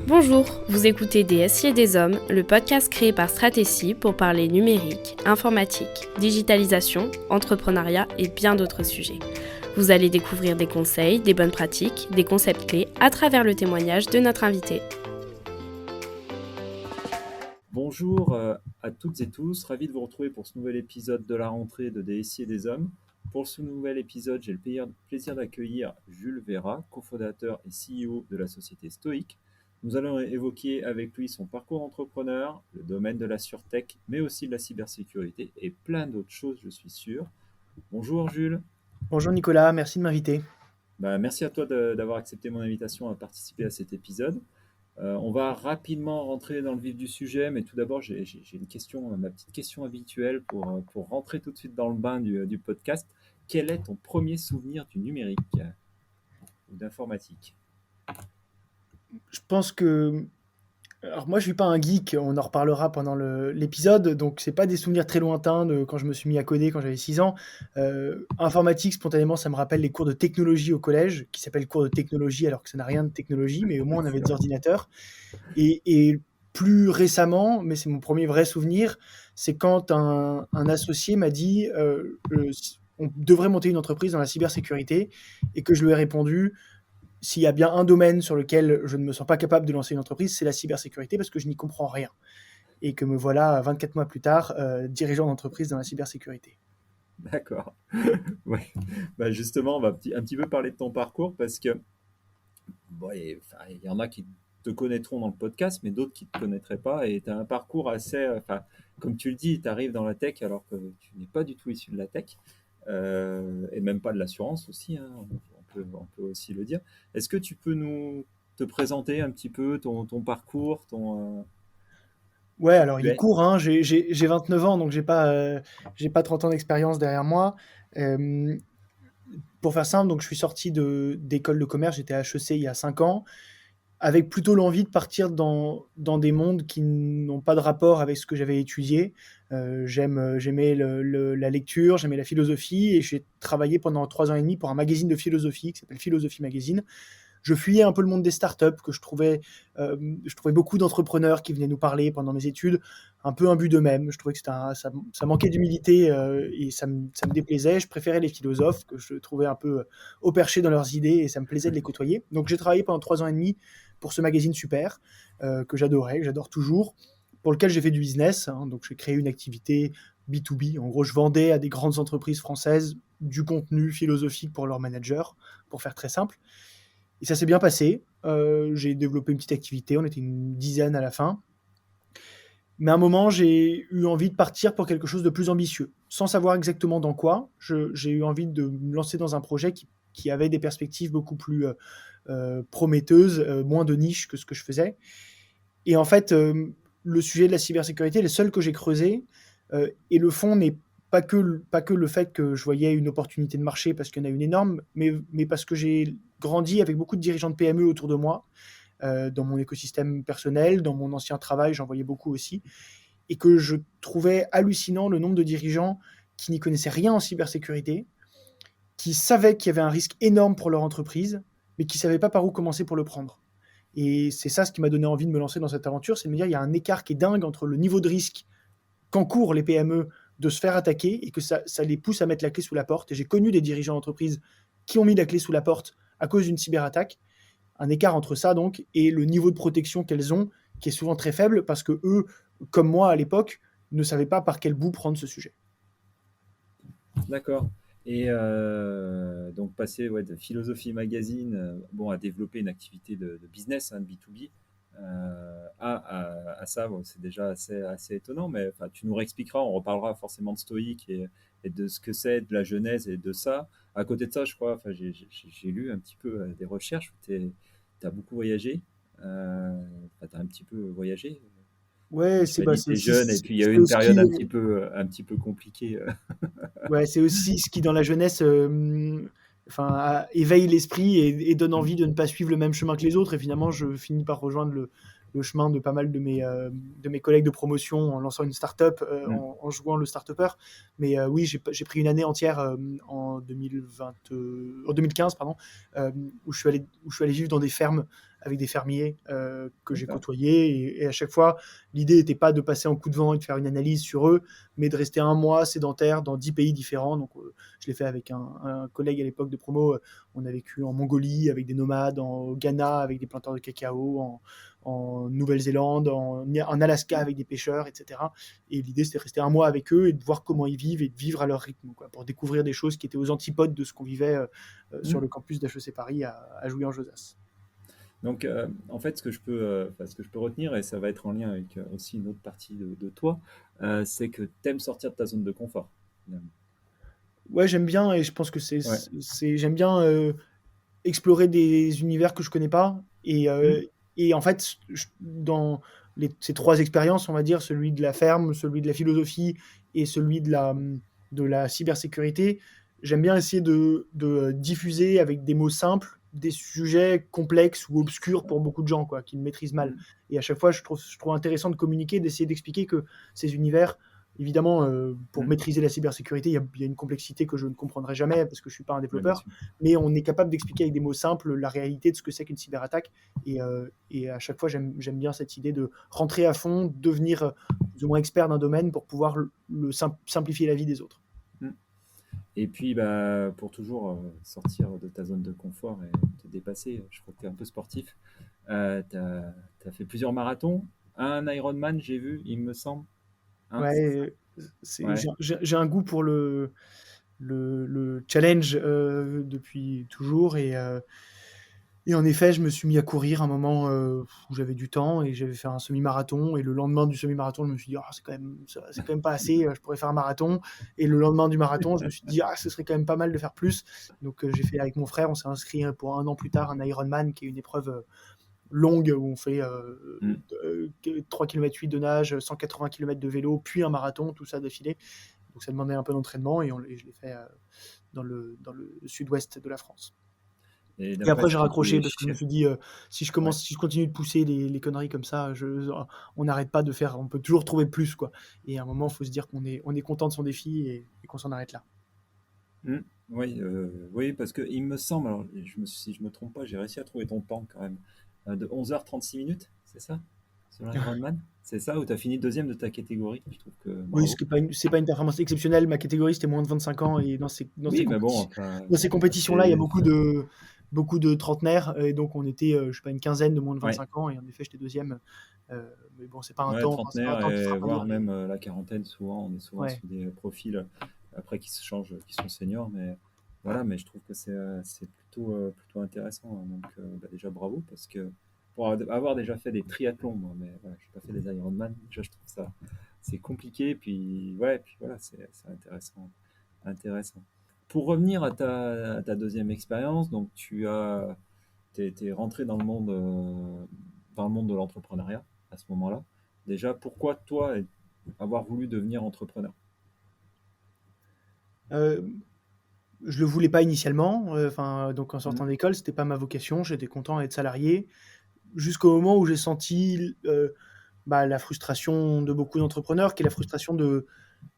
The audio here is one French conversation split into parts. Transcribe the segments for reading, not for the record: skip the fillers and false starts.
Bonjour, vous écoutez Des SI et des Hommes, le podcast créé par Stratégie pour parler numérique, informatique, digitalisation, entrepreneuriat et bien d'autres sujets. Vous allez découvrir des conseils, des bonnes pratiques, des concepts clés à travers le témoignage de notre invité. Bonjour à toutes et tous, ravi de vous retrouver pour ce nouvel épisode de la rentrée de Des SI et des Hommes. Pour ce nouvel épisode, j'ai le plaisir d'accueillir Jules Vera, cofondateur et CEO de la société Stoic. Nous allons évoquer avec lui son parcours d'entrepreneur, le domaine de la surtech, mais aussi de la cybersécurité et plein d'autres choses, je suis sûr. Bonjour Jules. Bonjour Nicolas, merci de m'inviter. Merci à toi d'avoir accepté mon invitation à participer à cet épisode. On va rapidement rentrer dans le vif du sujet, mais tout d'abord, j'ai une question, ma petite question habituelle pour rentrer tout de suite dans le bain du podcast. Quel est ton premier souvenir du numérique ou d'informatique? Je pense que... Alors moi je suis pas un geek, on en reparlera pendant l'épisode, donc c'est pas des souvenirs très lointains de quand je me suis mis à coder quand j'avais 6 ans. Informatique, spontanément, ça me rappelle les cours de technologie au collège, qui s'appellent cours de technologie alors que ça n'a rien de technologie, mais au moins on avait C'est des vrai. ordinateurs. Et plus récemment, mais c'est mon premier vrai souvenir, c'est quand un associé m'a dit on devrait monter une entreprise dans la cybersécurité, et que je lui ai répondu: s'il y a bien un domaine sur lequel je ne me sens pas capable de lancer une entreprise, c'est la cybersécurité, parce que je n'y comprends rien. Et que me voilà 24 mois plus tard, dirigeant d'entreprise dans la cybersécurité. D'accord. Ouais. Justement, on va un petit peu parler de ton parcours parce que bon, il y en a qui te connaîtront dans le podcast, mais d'autres qui ne te connaîtraient pas. Et tu as un parcours assez, comme tu le dis, tu arrives dans la tech alors que tu n'es pas du tout issu de la tech, et même pas de l'assurance aussi, hein, on peut aussi le dire. Est-ce que tu peux nous te présenter un petit peu ton parcours, Ouais, qui alors tu il est es? court, hein, j'ai 29 ans, donc j'ai pas 30 ans d'expérience derrière moi. Euh, pour faire simple, donc je suis sorti d'école de commerce, j'étais à HEC il y a 5 ans, avec plutôt l'envie de partir dans des mondes qui n'ont pas de rapport avec ce que j'avais étudié. J'aimais la lecture, j'aimais la philosophie, et j'ai travaillé pendant 3 ans et demi pour un magazine de philosophie qui s'appelle Philosophie Magazine. Je fuyais un peu le monde des startups, je trouvais beaucoup d'entrepreneurs qui venaient nous parler pendant mes études, un peu imbus d'eux-mêmes. Je trouvais que ça manquait d'humilité, et ça me déplaisait. Je préférais les philosophes, que je trouvais un peu au perché dans leurs idées, et ça me plaisait de les côtoyer. Donc j'ai travaillé pendant 3 ans et demi pour ce magazine super, que j'adorais, que j'adore toujours, pour lequel j'ai fait du business, hein. Donc j'ai créé une activité B2B. En gros, je vendais à des grandes entreprises françaises du contenu philosophique pour leurs managers, pour faire très simple. Et ça s'est bien passé. J'ai développé une petite activité, on était une dizaine à la fin. Mais à un moment, j'ai eu envie de partir pour quelque chose de plus ambitieux. Sans savoir exactement dans quoi, j'ai eu envie de me lancer dans un projet qui avait des perspectives beaucoup plus prometteuses, moins de niche que ce que je faisais. Et en fait, le sujet de la cybersécurité est le seul que j'ai creusé. Et le fond n'est pas que le fait que je voyais une opportunité de marché parce qu'il y en a une énorme, mais parce que j'ai grandi avec beaucoup de dirigeants de PME autour de moi, dans mon écosystème personnel, dans mon ancien travail, j'en voyais beaucoup aussi, et que je trouvais hallucinant le nombre de dirigeants qui n'y connaissaient rien en cybersécurité, qui savaient qu'il y avait un risque énorme pour leur entreprise, mais qui ne savaient pas par où commencer pour le prendre. Et c'est ça ce qui m'a donné envie de me lancer dans cette aventure, c'est de me dire il y a un écart qui est dingue entre le niveau de risque qu'encourent les PME de se faire attaquer, et que ça les pousse à mettre la clé sous la porte. Et j'ai connu des dirigeants d'entreprise qui ont mis la clé sous la porte à cause d'une cyberattaque. Un écart entre ça donc et le niveau de protection qu'elles ont, qui est souvent très faible, parce que eux, comme moi à l'époque, ne savaient pas par quel bout prendre ce sujet. D'accord. Et donc passer, ouais, de Philosophie Magazine, bon, à développer une activité de business, hein, de B2B, à ça, bon, c'est déjà assez étonnant, mais enfin, tu nous réexpliqueras, on reparlera forcément de Stoïque et de ce que c'est, de la genèse et de ça. À côté de ça, je crois, enfin, j'ai lu un petit peu des recherches où tu as beaucoup voyagé, tu as un petit peu voyagé. Ouais, Tu m'as dit que tu es aussi, jeune et puis il y a eu c'est une aussi, période un petit peu compliquée. ouais, c'est aussi ce qui, dans la jeunesse, éveille l'esprit, et donne envie de ne pas suivre le même chemin que les autres. Et finalement, je finis par rejoindre le chemin de pas mal de mes collègues de promotion en lançant une start-up, Mm. en jouant le start-upper. Mais oui, j'ai pris une année entière, en 2015, pardon, où je suis allé vivre dans des fermes avec des fermiers que j'ai D'accord. côtoyés. Et à chaque fois, l'idée n'était pas de passer en coup de vent et de faire une analyse sur eux, mais de rester un mois sédentaire dans 10 pays différents. Donc, je l'ai fait avec un collègue à l'époque de promo. On a vécu en Mongolie avec des nomades, au Ghana avec des planteurs de cacao, en Nouvelle-Zélande, en Alaska avec des pêcheurs, etc. Et l'idée, c'était de rester un mois avec eux et de voir comment ils vivent et de vivre à leur rythme, quoi, pour découvrir des choses qui étaient aux antipodes de ce qu'on vivait sur le campus d'HEC Paris à Jouy-en-Josas. Donc, en fait, ce que je peux retenir, et ça va être en lien avec aussi une autre partie de toi, c'est que tu aimes sortir de ta zone de confort, finalement. Ouais, j'aime bien et je pense que Ouais. j'aime bien explorer des univers que je connais pas. Mm. Et en fait, dans ces trois expériences, on va dire, celui de la ferme, celui de la philosophie et celui de la cybersécurité, j'aime bien essayer de diffuser avec des mots simples des sujets complexes ou obscurs pour beaucoup de gens, quoi, qui ne maîtrisent mal. Mm. Et à chaque fois, je trouve intéressant de communiquer, d'essayer d'expliquer que ces univers, évidemment, pour Mm. maîtriser la cybersécurité, il y a une complexité que je ne comprendrai jamais parce que je ne suis pas un Ouais, bien développeur, sûr. mais on est capable d'expliquer avec des mots simples la réalité de ce que c'est qu'une cyberattaque. Et à chaque fois, j'aime bien cette idée de rentrer à fond, devenir plus ou moins expert d'un domaine pour pouvoir simplifier la vie des autres. Mm. Et puis, bah, pour toujours sortir de ta zone de confort et te dépasser, je crois que tu es un peu sportif. Tu as fait plusieurs marathons. Un Ironman, j'ai vu, il me semble. Un, c'est ça? Ouais, Ouais. j'ai un goût pour le challenge depuis toujours. Et en effet, je me suis mis à courir un moment où j'avais du temps et j'avais fait un semi-marathon. Et le lendemain du semi-marathon, je me suis dit, ah, c'est quand même pas assez, je pourrais faire un marathon. Et le lendemain du marathon, je me suis dit, ah, ce serait quand même pas mal de faire plus. Donc j'ai fait avec mon frère, on s'est inscrit pour un an plus tard un Ironman, qui est une épreuve longue où on fait Mm. 3 km 8 de nage, 180 km de vélo, puis un marathon, tout ça d'affilée. Donc ça demandait un peu d'entraînement et je l'ai fait dans le sud-ouest de la France. Et Et d'après après, ce j'ai que raccroché j'ai... parce que je me suis dit, Ouais. si je continue de pousser les conneries comme ça, on n'arrête pas de faire, on peut toujours trouver plus, quoi. Et à un moment, il faut se dire on est content de son défi et qu'on s'en arrête là. Mm. Oui, oui, parce que il me semble, alors, si je me trompe pas, j'ai réussi à trouver ton temps quand même, de 11h36 minutes, c'est ça? Sur l'Ironman? C'est ça, où tu as fini deuxième de ta catégorie? Je trouve que Oui, bravo. c'est pas une performance exceptionnelle. Ma catégorie, c'était moins de 25 ans. Et Oui, mais bon, enfin, dans ces compétitions-là, il y a c'est... beaucoup de trentenaires. Et donc, on était, je sais pas, une quinzaine de moins de Ouais, 25 ans. Et en effet, j'étais deuxième. Mais bon, c'est pas un ouais, temps, enfin, c'est pas un trentenaire temps qui et fera pas voire lire même la quarantaine, souvent, on est souvent ouais. sur des profils après qui se changent, qui sont seniors, mais voilà, mais je trouve que c'est plutôt intéressant, hein. Donc, bah, déjà bravo, parce que pour avoir déjà fait des triathlons, moi, mais voilà, je n'ai pas fait des Ironman, déjà je trouve ça c'est compliqué, puis ouais, puis voilà, c'est intéressant, intéressant. Pour revenir à ta deuxième expérience, donc t'es rentré dans le monde de l'entrepreneuriat à ce moment-là. Déjà, pourquoi toi avoir voulu devenir entrepreneur? Euh, je le voulais pas initialement. Enfin, donc en Mm. sortant d'école, c'était pas ma vocation. J'étais content d'être salarié. Jusqu'au moment où j'ai senti la frustration de beaucoup d'entrepreneurs, qui est la frustration de,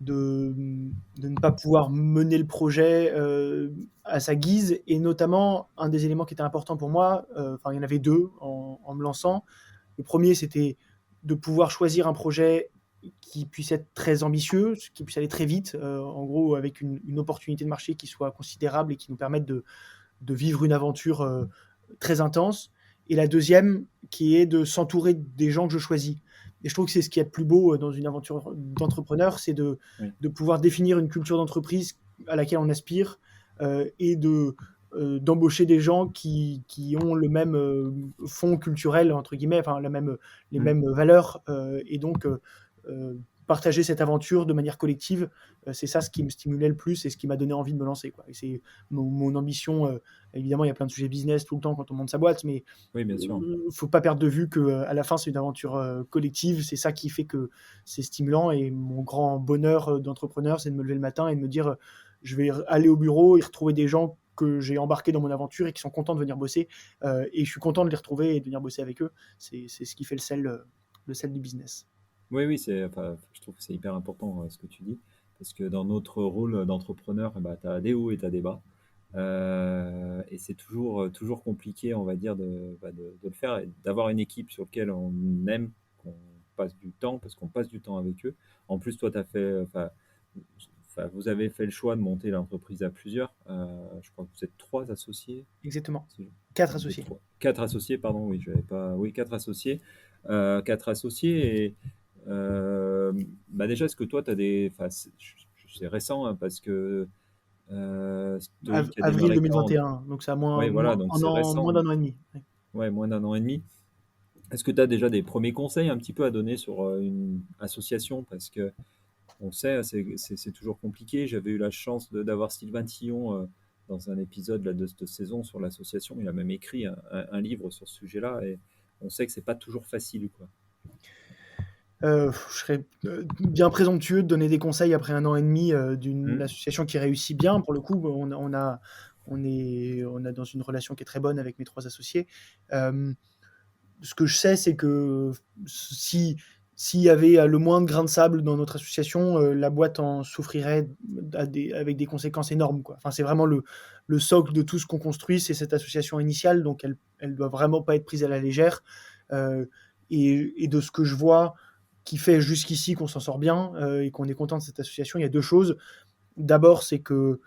de ne pas pouvoir mener le projet à sa guise. Et notamment, un des éléments qui était important pour moi, enfin, il y en avait deux en me lançant. Le premier, c'était de pouvoir choisir un projet qui puisse être très ambitieux, qui puisse aller très vite, en gros, avec une opportunité de marché qui soit considérable et qui nous permette de vivre une aventure très intense. Et la deuxième, qui est de s'entourer des gens que je choisis. Et je trouve que c'est ce qui est le plus beau dans une aventure d'entrepreneur, c'est Oui. de pouvoir définir une culture d'entreprise à laquelle on aspire et d'embaucher des gens qui ont le même fond culturel, entre guillemets, enfin, les Mm. mêmes valeurs, et donc partager cette aventure de manière collective, c'est ça ce qui me stimulait le plus et ce qui m'a donné envie de me lancer, quoi. Et c'est mon ambition. Évidemment, il y a plein de sujets business tout le temps quand on monte sa boîte, mais Oui, bien sûr. faut pas perdre de vue que à la fin, c'est une aventure collective. C'est ça qui fait que c'est stimulant. Et mon grand bonheur d'entrepreneur, c'est de me lever le matin et de me dire, je vais aller au bureau et retrouver des gens que j'ai embarqués dans mon aventure et qui sont contents de venir bosser. Et je suis content de les retrouver et de venir bosser avec eux. C'est ce qui fait le sel du business. Oui, oui, enfin, je trouve que c'est hyper important ce que tu dis, parce que dans notre rôle d'entrepreneur, bah, tu as des hauts et tu as des bas. Et c'est toujours compliqué, on va dire, de le faire et d'avoir une équipe sur laquelle on aime qu'on passe du temps, parce qu'on passe du temps avec eux. En plus, toi, vous avez fait le choix de monter l'entreprise à plusieurs. Je crois que vous êtes 3 associés. Exactement. Si je- 4 vous êtes associés. 4 associés, pardon, oui, j'avais pas. Oui, 4 associés. 4 associés. Et déjà, est-ce que toi, tu as des. Enfin, c'est récent, hein, parce que Stoïc a Avril démarré quand? 2021, donc ça a Oui, voilà, donc c'est moins récent. d'un an et demi. Ouais. Ouais, moins d'un an et demi. Est-ce que tu as déjà des premiers conseils un petit peu à donner sur une association? Parce que on sait, c'est toujours compliqué. J'avais eu la chance d'avoir Sylvain Tillon dans un épisode là, de cette saison sur l'association. Il a même écrit un livre sur ce sujet-là et on sait que c'est pas toujours facile, quoi. Je serais bien présomptueux de donner des conseils après un an et demi d'une Hmm. association qui réussit bien. Pour le coup, on a dans une relation qui est très bonne avec mes 3 associés. Ce que je sais, c'est que s'il y avait le moindre grain de sable dans notre association, la boîte en souffrirait avec des conséquences énormes, quoi. Enfin, c'est vraiment le socle de tout ce qu'on construit, c'est cette association initiale, donc elle doit vraiment pas être prise à la légère. Euh, et de ce que je vois, qui fait jusqu'ici qu'on s'en sort bien et qu'on est content de cette association, il y a 2 choses. D'abord, c'est que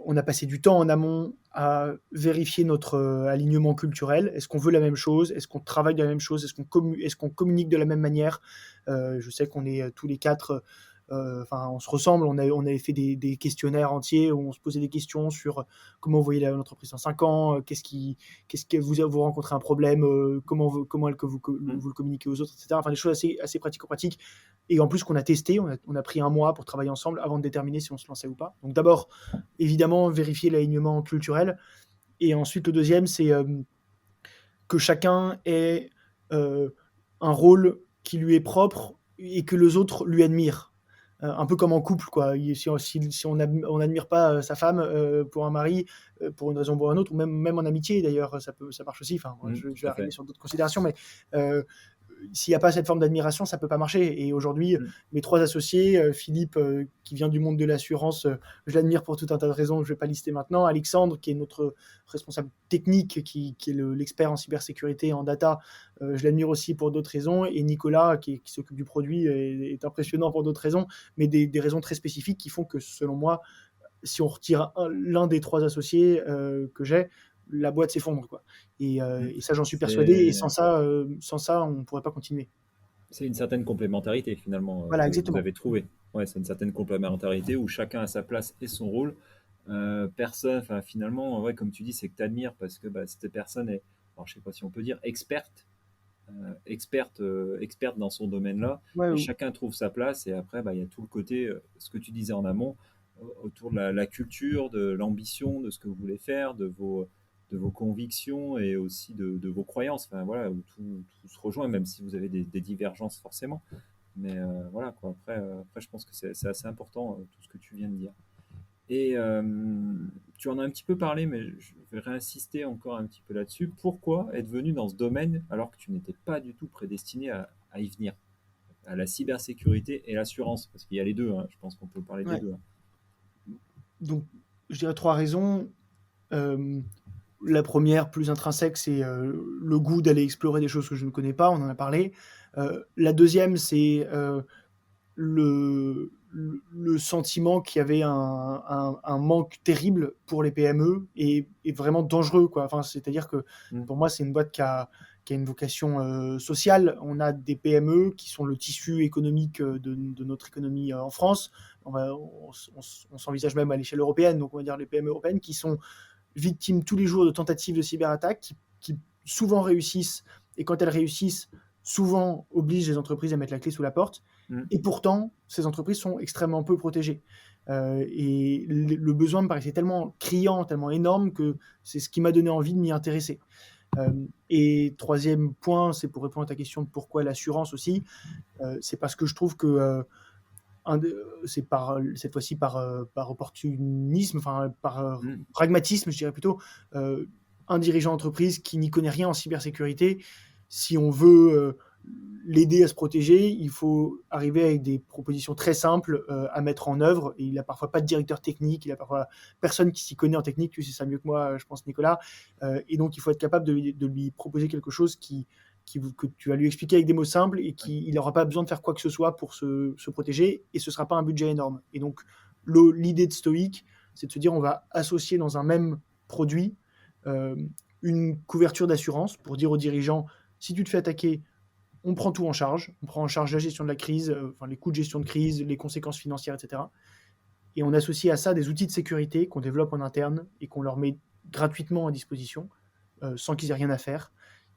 on a passé du temps en amont à vérifier notre alignement culturel. Est-ce qu'on veut la même chose? Est-ce qu'on travaille de la même chose? Est-ce qu'on communique de la même manière? Je sais qu'on est tous les 4, on se ressemble. On avait fait des questionnaires entiers où on se posait des questions sur comment vous voyez l'entreprise dans 5 ans, qu'est-ce que vous rencontrez un problème, comment est-ce que vous le communiquez aux autres, etc. Enfin, des choses assez pratico-pratiques. Et en plus qu'on a testé, on a pris un mois pour travailler ensemble avant de déterminer si on se lançait ou pas. Donc d'abord, évidemment, vérifier l'alignement culturel. Et ensuite, le deuxième, c'est que chacun ait un rôle qui lui est propre et que les autres lui admirent. Un peu comme en couple, quoi. Si on n'admire pas sa femme pour un mari, pour une raison ou pour une autre, ou même en amitié d'ailleurs, ça marche aussi. Enfin, je Tout vais à arriver fait. sur d'autres considérations, mais s'il n'y a pas cette forme d'admiration, ça ne peut pas marcher. Et aujourd'hui, Hmm. mes 3 associés, Philippe, qui vient du monde de l'assurance, je l'admire pour tout un tas de raisons, je ne vais pas lister maintenant. Alexandre, qui est notre responsable technique, qui est l'expert en cybersécurité et en data, je l'admire aussi pour d'autres raisons. Et Nicolas, qui s'occupe du produit, est impressionnant pour d'autres raisons, mais des raisons très spécifiques qui font que, selon moi, si on retire l'un des 3 associés que j'ai, la boîte s'effondre, quoi. Et ça, j'en suis persuadé. Et C'est sans ça, on ne pourrait pas continuer. c'est une certaine complémentarité finalement Voilà, que vous exactement. avez trouvé. Ouais, c'est une certaine complémentarité où chacun a sa place et son rôle. Personne, enfin finalement, ouais, comme tu dis, c'est que tu admires parce que cette personne est, alors, je sais pas si on peut dire experte dans son domaine-là, Ouais, et chacun trouve sa place. Et après, il y a tout le côté, ce que tu disais en amont, autour de la culture, de l'ambition, de ce que vous voulez faire, de vos convictions et aussi de vos croyances. Enfin, voilà, où tout se rejoint, même si vous avez des divergences forcément. Mais voilà, quoi. Après, je pense que c'est assez important, tout ce que tu viens de dire. Et tu en as un petit peu parlé, mais je vais réinsister encore un petit peu là-dessus. Pourquoi être venu dans ce domaine alors que tu n'étais pas du tout prédestiné à y venir, à la cybersécurité et l'assurance? Parce qu'il y a les deux, hein. Je pense qu'on peut parler des ouais. deux, hein. Donc, je dirais 3 raisons. La première, plus intrinsèque, c'est le goût d'aller explorer des choses que je ne connais pas, on en a parlé. La deuxième, c'est le sentiment qu'il y avait un manque terrible pour les PME et vraiment dangereux, quoi. Enfin, c'est-à-dire que Mm. pour moi, c'est une boîte qui a une vocation sociale. On a des PME qui sont le tissu économique de notre économie en France. On s'envisage même à l'échelle européenne, donc on va dire les PME européennes qui sont victimes tous les jours de tentatives de cyberattaques qui souvent réussissent, et quand elles réussissent, souvent obligent les entreprises à mettre la clé sous la porte. Mm. Et pourtant, ces entreprises sont extrêmement peu protégées. Et le besoin me paraissait tellement criant, tellement énorme, que c'est ce qui m'a donné envie de m'y intéresser. Et troisième point, c'est pour répondre à ta question de pourquoi l'assurance aussi, c'est parce que je trouve que c'est cette fois-ci par opportunisme, enfin par Mm. pragmatisme, je dirais plutôt, un dirigeant d'entreprise qui n'y connaît rien en cybersécurité, si on veut l'aider à se protéger, il faut arriver avec des propositions très simples à mettre en œuvre. Et il n'a parfois pas de directeur technique, il n'a parfois personne qui s'y connaît en technique, tu sais ça mieux que moi, je pense, Nicolas. Et donc, il faut être capable de lui proposer quelque chose que tu vas lui expliquer avec des mots simples et qu'il n'aura pas besoin de faire quoi que ce soit pour se protéger, et ce ne sera pas un budget énorme. Et donc, l'idée de Stoic, c'est de se dire on va associer dans un même produit euh, une couverture d'assurance pour dire aux dirigeants, si tu te fais attaquer, on prend tout en charge. On prend en charge la gestion de la crise, les coûts de gestion de crise, les conséquences financières, etc. Et on associe à ça des outils de sécurité qu'on développe en interne et qu'on leur met gratuitement à disposition, sans qu'ils aient rien à faire,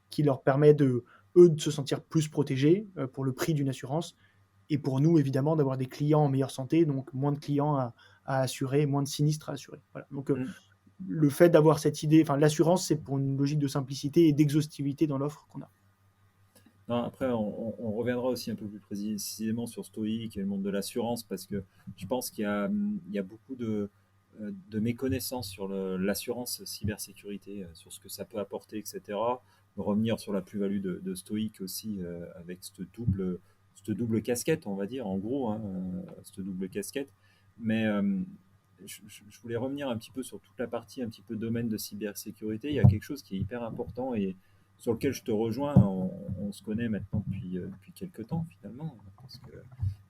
qui leur permet eux, de se sentir plus protégés pour le prix d'une assurance, et pour nous, évidemment, d'avoir des clients en meilleure santé, donc moins de clients à assurer, moins de sinistres à assurer. Voilà. Donc, le fait d'avoir cette idée, l'assurance, c'est pour une logique de simplicité et d'exhaustivité dans l'offre qu'on a. Non, après, on reviendra aussi un peu plus précisément sur Stoic et le monde de l'assurance, parce que je pense il y a beaucoup de méconnaissances sur l'assurance cybersécurité, sur ce que ça peut apporter, etc. Revenir sur la plus-value de Stoic aussi, avec cette double casquette, on va dire, en gros, hein, cette double casquette. Mais je voulais revenir un petit peu sur toute la partie, un petit peu domaine de cybersécurité. Il y a quelque chose qui est hyper important et sur lequel je te rejoins. On se connaît maintenant depuis quelques temps, finalement, parce que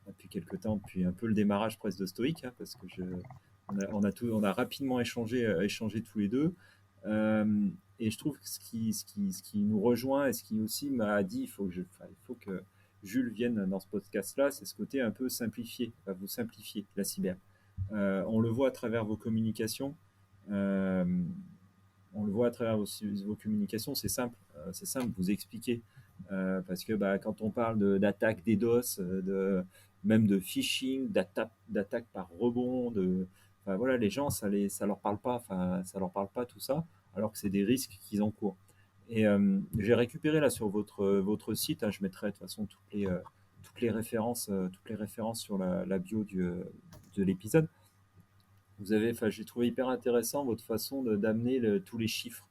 depuis quelques temps, depuis un peu le démarrage presque de Stoic, hein, parce que on a rapidement échangé tous les deux. Et je trouve que ce qui nous rejoint et ce qui aussi m'a dit, il faut que Jules vienne dans ce podcast-là, c'est ce côté un peu simplifié, vous simplifier la cyber. On le voit à travers vos communications. Euh, on le voit à travers vos communications, c'est simple, vous expliquer. Parce que quand on parle d'attaque DDoS, même de phishing, d'attaque par rebond, voilà, les gens, ça leur parle pas, ça leur parle pas tout ça, alors que c'est des risques qu'ils encourent. Et j'ai récupéré là sur votre site, hein, je mettrai de toute façon toutes les références sur la bio de l'épisode. J'ai trouvé hyper intéressant votre façon d'amener tous les chiffres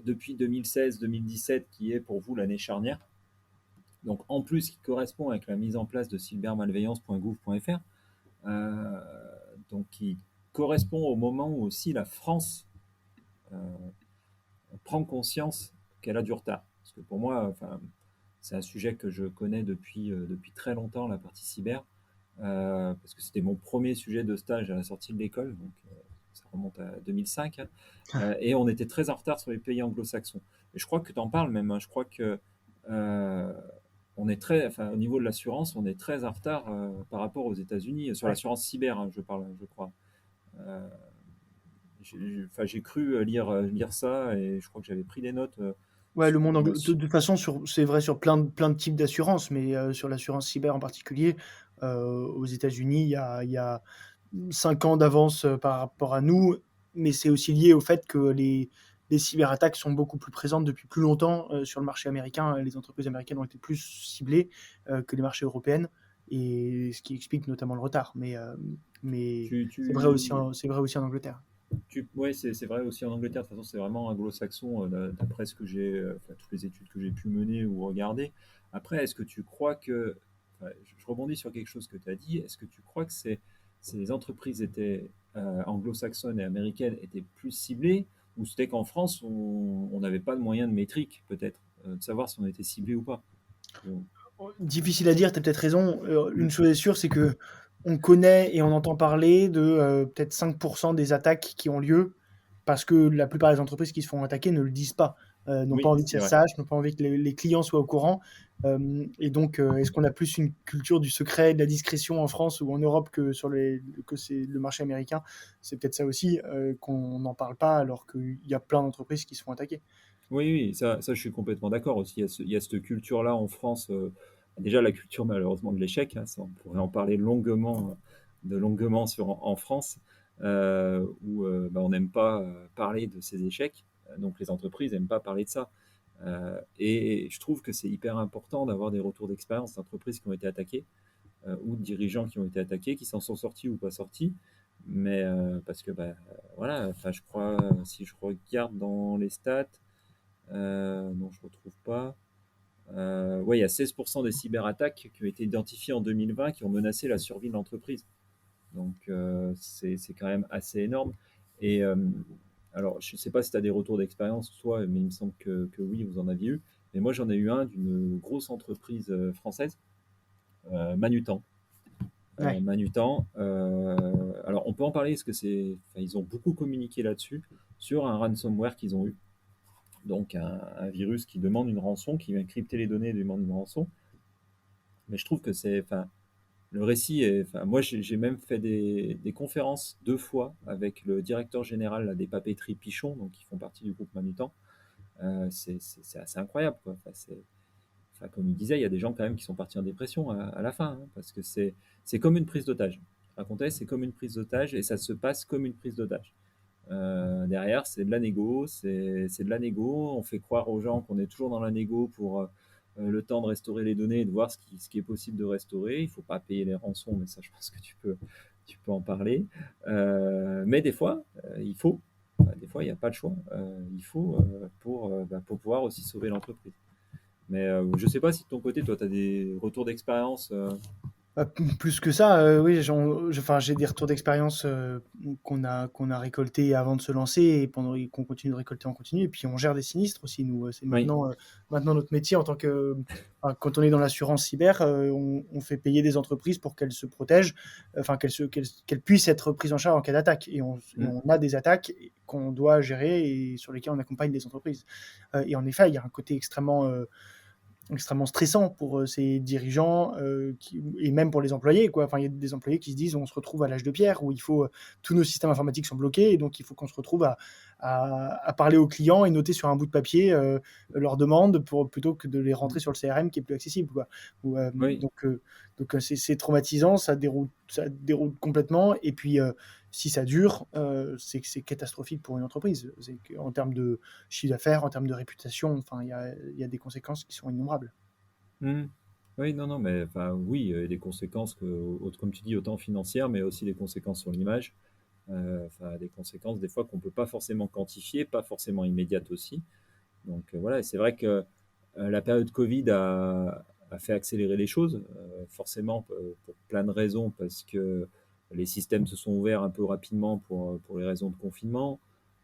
depuis 2016-2017, qui est pour vous l'année charnière. Donc en plus, qui correspond avec la mise en place de cybermalveillance.gouv.fr, donc qui correspond au moment où aussi la France prend conscience qu'elle a du retard. Parce que pour moi, c'est un sujet que je connais depuis très longtemps, la partie cyber. Parce que c'était mon premier sujet de stage à la sortie de l'école, donc ça remonte à 2005, hein, et on était très en retard sur les pays anglo-saxons. Et je crois que tu en parles même, hein, je crois que on est au niveau de l'assurance, on est très en retard par rapport aux États-Unis, sur l'assurance cyber, hein, je parle, je crois. Euh, j'ai cru lire ça, et je crois que j'avais pris des notes. Ouais, le monde de toute façon, c'est vrai sur plein de types d'assurances, mais sur l'assurance cyber en particulier, aux États-Unis, il y a 5 ans d'avance par rapport à nous, mais c'est aussi lié au fait que les cyberattaques sont beaucoup plus présentes depuis plus longtemps sur le marché américain. Les entreprises américaines ont été plus ciblées que les marchés européens, et ce qui explique notamment le retard. Mais c'est vrai aussi en Angleterre. Oui, c'est vrai aussi en Angleterre. De toute façon, c'est vraiment anglo-saxon, d'après ce que toutes les études que j'ai pu mener ou regarder. Après, est-ce que tu crois que, je rebondis sur quelque chose que tu as dit, est-ce que tu crois que ces entreprises anglo-saxonnes et américaines étaient plus ciblées, ou c'était qu'en France, on n'avait pas de moyens de métrique, peut-être, de savoir si on était ciblé ou pas? Donc, Difficile à dire, tu as peut-être raison. Une chose est sûre, c'est que on connaît et on entend parler de peut-être 5% des attaques qui ont lieu, parce que la plupart des entreprises qui se font attaquer ne le disent pas, n'ont pas oui, envie que c'est ça se vrai. sache, n'ont pas envie que les clients soient au courant. Et donc, est-ce qu'on a plus une culture du secret et de la discrétion en France ou en Europe que c'est le marché américain? C'est peut-être ça aussi, qu'on n'en parle pas alors qu'il y a plein d'entreprises qui se font attaquer. Oui, oui, ça, je suis complètement d'accord aussi. Il y a cette culture-là en France. Déjà, la culture malheureusement de l'échec, hein, ça, on pourrait en parler longuement en France, où on n'aime pas parler de ces échecs. Donc les entreprises n'aiment pas parler de ça. Et je trouve que c'est hyper important d'avoir des retours d'expérience d'entreprises qui ont été attaquées, ou de dirigeants qui ont été attaqués, qui s'en sont sortis ou pas sortis. Mais parce que voilà, je crois, si je regarde dans les stats, non, je retrouve pas. ouais, il y a 16% des cyberattaques qui ont été identifiées en 2020 qui ont menacé la survie de l'entreprise. Donc, c'est quand même assez énorme. Et alors, je ne sais pas si tu as des retours d'expérience, toi, mais il me semble que oui, vous en aviez eu. Mais moi, j'en ai eu un d'une grosse entreprise française, Manutan. Ouais. Manutan. Alors, on peut en parler parce que ils ont beaucoup communiqué là-dessus, sur un ransomware qu'ils ont eu. Donc, un virus qui demande une rançon, qui vient crypter les données et demande une rançon. Mais je trouve que le récit est. Enfin, moi, j'ai même fait des conférences 2 fois avec le directeur général là, des papeteries Pichon, donc qui font partie du groupe Manutan. C'est assez incroyable, quoi. Comme il disait, il y a des gens quand même qui sont partis en dépression à la fin, hein, parce que c'est comme une prise d'otage. Je racontais, c'est comme une prise d'otage et ça se passe comme une prise d'otage. Derrière, c'est de la négo, c'est de la négo. On fait croire aux gens qu'on est toujours dans la négo pour le temps de restaurer les données et de voir ce qui est possible de restaurer. Il ne faut pas payer les rançons, mais ça, je pense que tu peux en parler. Mais des fois, il faut. Des fois, il n'y a pas le choix. Il faut pour pouvoir aussi sauver l'entreprise. Mais je ne sais pas si de ton côté, toi, tu as des retours d'expérience. Plus que ça, oui, j'ai des retours d'expérience qu'on a récoltés avant de se lancer et et qu'on continue de récolter en continu. Et puis on gère des sinistres aussi, nous. C'est Oui, maintenant notre métier en tant que. Enfin, quand on est dans l'assurance cyber, on fait payer des entreprises pour qu'elles se protègent, enfin qu'elles puissent être prises en charge en cas d'attaque. Et on a des attaques qu'on doit gérer et sur lesquelles on accompagne des entreprises. Et en effet, il y a un côté extrêmement stressant pour ces dirigeants et même pour les employés, quoi. Enfin, il y a des employés qui se disent on se retrouve à l'âge de pierre où tous nos systèmes informatiques sont bloqués et donc il faut qu'on se retrouve à parler aux clients et noter sur un bout de papier leurs demandes plutôt que de les rentrer sur le CRM qui est plus accessible, quoi. oui. Donc c'est traumatisant, ça déroule complètement et puis si ça dure, c'est catastrophique pour une entreprise. En termes de chiffre d'affaires, en termes de réputation, enfin, il y a des conséquences qui sont innombrables. Hmm. Oui, non, non, mais oui, il y a des conséquences, comme tu dis, autant financières, mais aussi des conséquences sur l'image. Des conséquences des fois qu'on ne peut pas forcément quantifier, pas forcément immédiates aussi. Donc voilà, et c'est vrai que la période Covid a fait accélérer les choses, forcément pour plein de raisons, parce que les systèmes se sont ouverts un peu rapidement pour les raisons de confinement.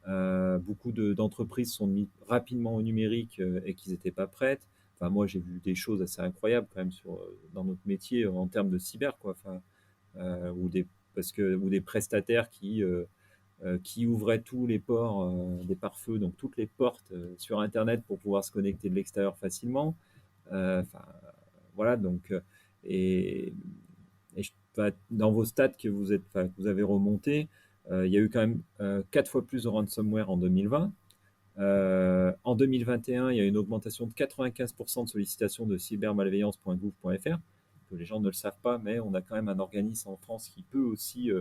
Beaucoup d'entreprises sont mises rapidement au numérique et qu'ils n'étaient pas prêtes. Enfin, moi, j'ai vu des choses assez incroyables quand même dans notre métier en termes de cyber, quoi. Ou des prestataires qui ouvraient tous les ports des pare-feux, donc toutes les portes sur Internet pour pouvoir se connecter de l'extérieur facilement. Enfin, voilà, donc, et dans vos stats que que vous avez remontés, il y a eu quand même 4 fois plus de ransomware en 2020. En 2021, il y a une augmentation de 95% de sollicitations de cybermalveillance.gouv.fr, que les gens ne le savent pas, mais on a quand même un organisme en France qui peut aussi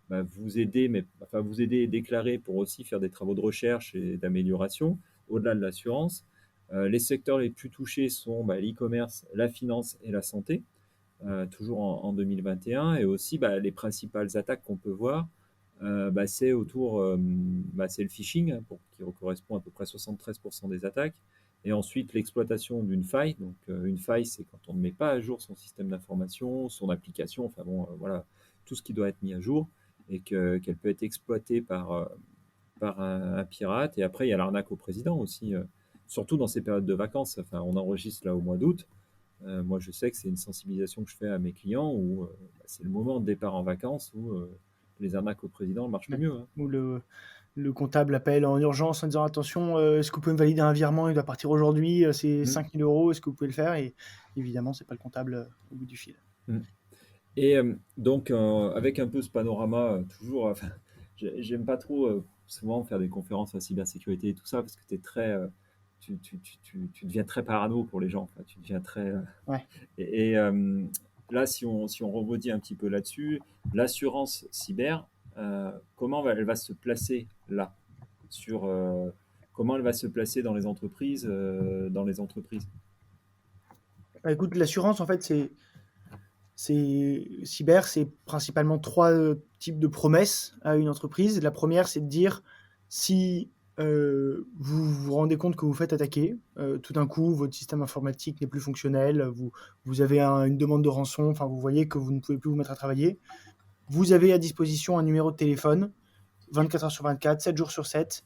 vous aider, vous aider et déclarer pour aussi faire des travaux de recherche et d'amélioration, au-delà de l'assurance. Les secteurs les plus touchés sont l'e-commerce, la finance et la santé, toujours en 2021, et aussi les principales attaques qu'on peut voir. C'est c'est le phishing qui correspond à peu près à 73% des attaques, et ensuite l'exploitation d'une faille. Donc une faille, c'est quand on ne met pas à jour son système d'information, son application, voilà, tout ce qui doit être mis à jour, et qu'elle peut être exploitée par un pirate. Et après, il y a l'arnaque au président aussi, surtout dans ces périodes de vacances. Enfin, on enregistre là au mois d'août. Moi, je sais que c'est une sensibilisation que je fais à mes clients où c'est le moment de départ en vacances où les arnaques au président marchent le Ouais. mieux, hein. Où le comptable appelle en urgence en disant attention, est-ce que vous pouvez me valider un virement, il doit partir aujourd'hui, c'est Mm. 5 000 euros, est-ce que vous pouvez le faire? Et évidemment, c'est pas le comptable au bout du fil. Mm. Et donc, avec un peu ce panorama, toujours, j'aime pas trop souvent faire des conférences à cybersécurité et tout ça, parce que t'es très, tu deviens très parano pour les gens. Enfin, tu deviens très. Ouais. Là, si on rebondit un petit peu là-dessus, l'assurance cyber, elle va se placer là sur, comment elle va se placer dans les entreprises, Bah, écoute, l'assurance, en fait, c'est cyber, c'est principalement trois types de promesses à une entreprise. La première, c'est de dire si vous vous rendez compte que vous faites attaquer. Tout d'un coup, votre système informatique n'est plus fonctionnel. Vous avez une demande de rançon. Enfin, vous voyez que vous ne pouvez plus vous mettre à travailler. Vous avez à disposition un numéro de téléphone, 24 heures sur 24, 7 jours sur 7,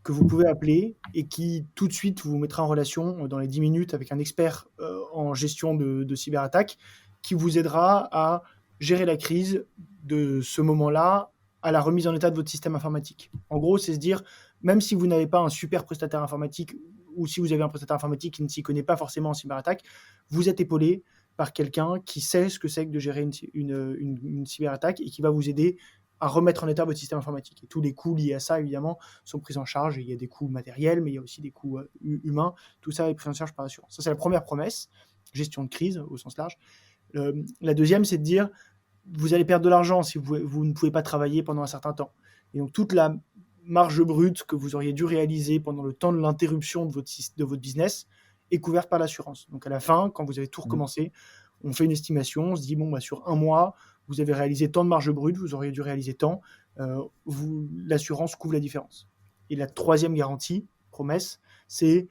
que vous pouvez appeler et qui tout de suite vous mettra en relation dans les 10 minutes avec un expert en gestion de cyberattaque qui vous aidera à gérer la crise de ce moment-là à la remise en état de votre système informatique. En gros, c'est se dire, même si vous n'avez pas un super prestataire informatique ou si vous avez un prestataire informatique qui ne s'y connaît pas forcément en cyberattaque, vous êtes épaulé par quelqu'un qui sait ce que c'est que de gérer une cyberattaque et qui va vous aider à remettre en état votre système informatique. Et tous les coûts liés à ça, évidemment, sont pris en charge. Et il y a des coûts matériels, mais il y a aussi des coûts humains. Tout ça est pris en charge par l'assurance. Ça, c'est la première promesse, gestion de crise au sens large. La deuxième, c'est de dire, vous allez perdre de l'argent si vous ne pouvez pas travailler pendant un certain temps. Et donc, toute la marge brute que vous auriez dû réaliser pendant le temps de l'interruption de votre business est couverte par l'assurance. Donc, à la fin, quand vous avez tout recommencé, on fait une estimation, on se dit, bon, sur un mois, vous avez réalisé tant de marge brute, vous auriez dû réaliser tant, l'assurance couvre la différence. Et la troisième garantie, promesse, c'est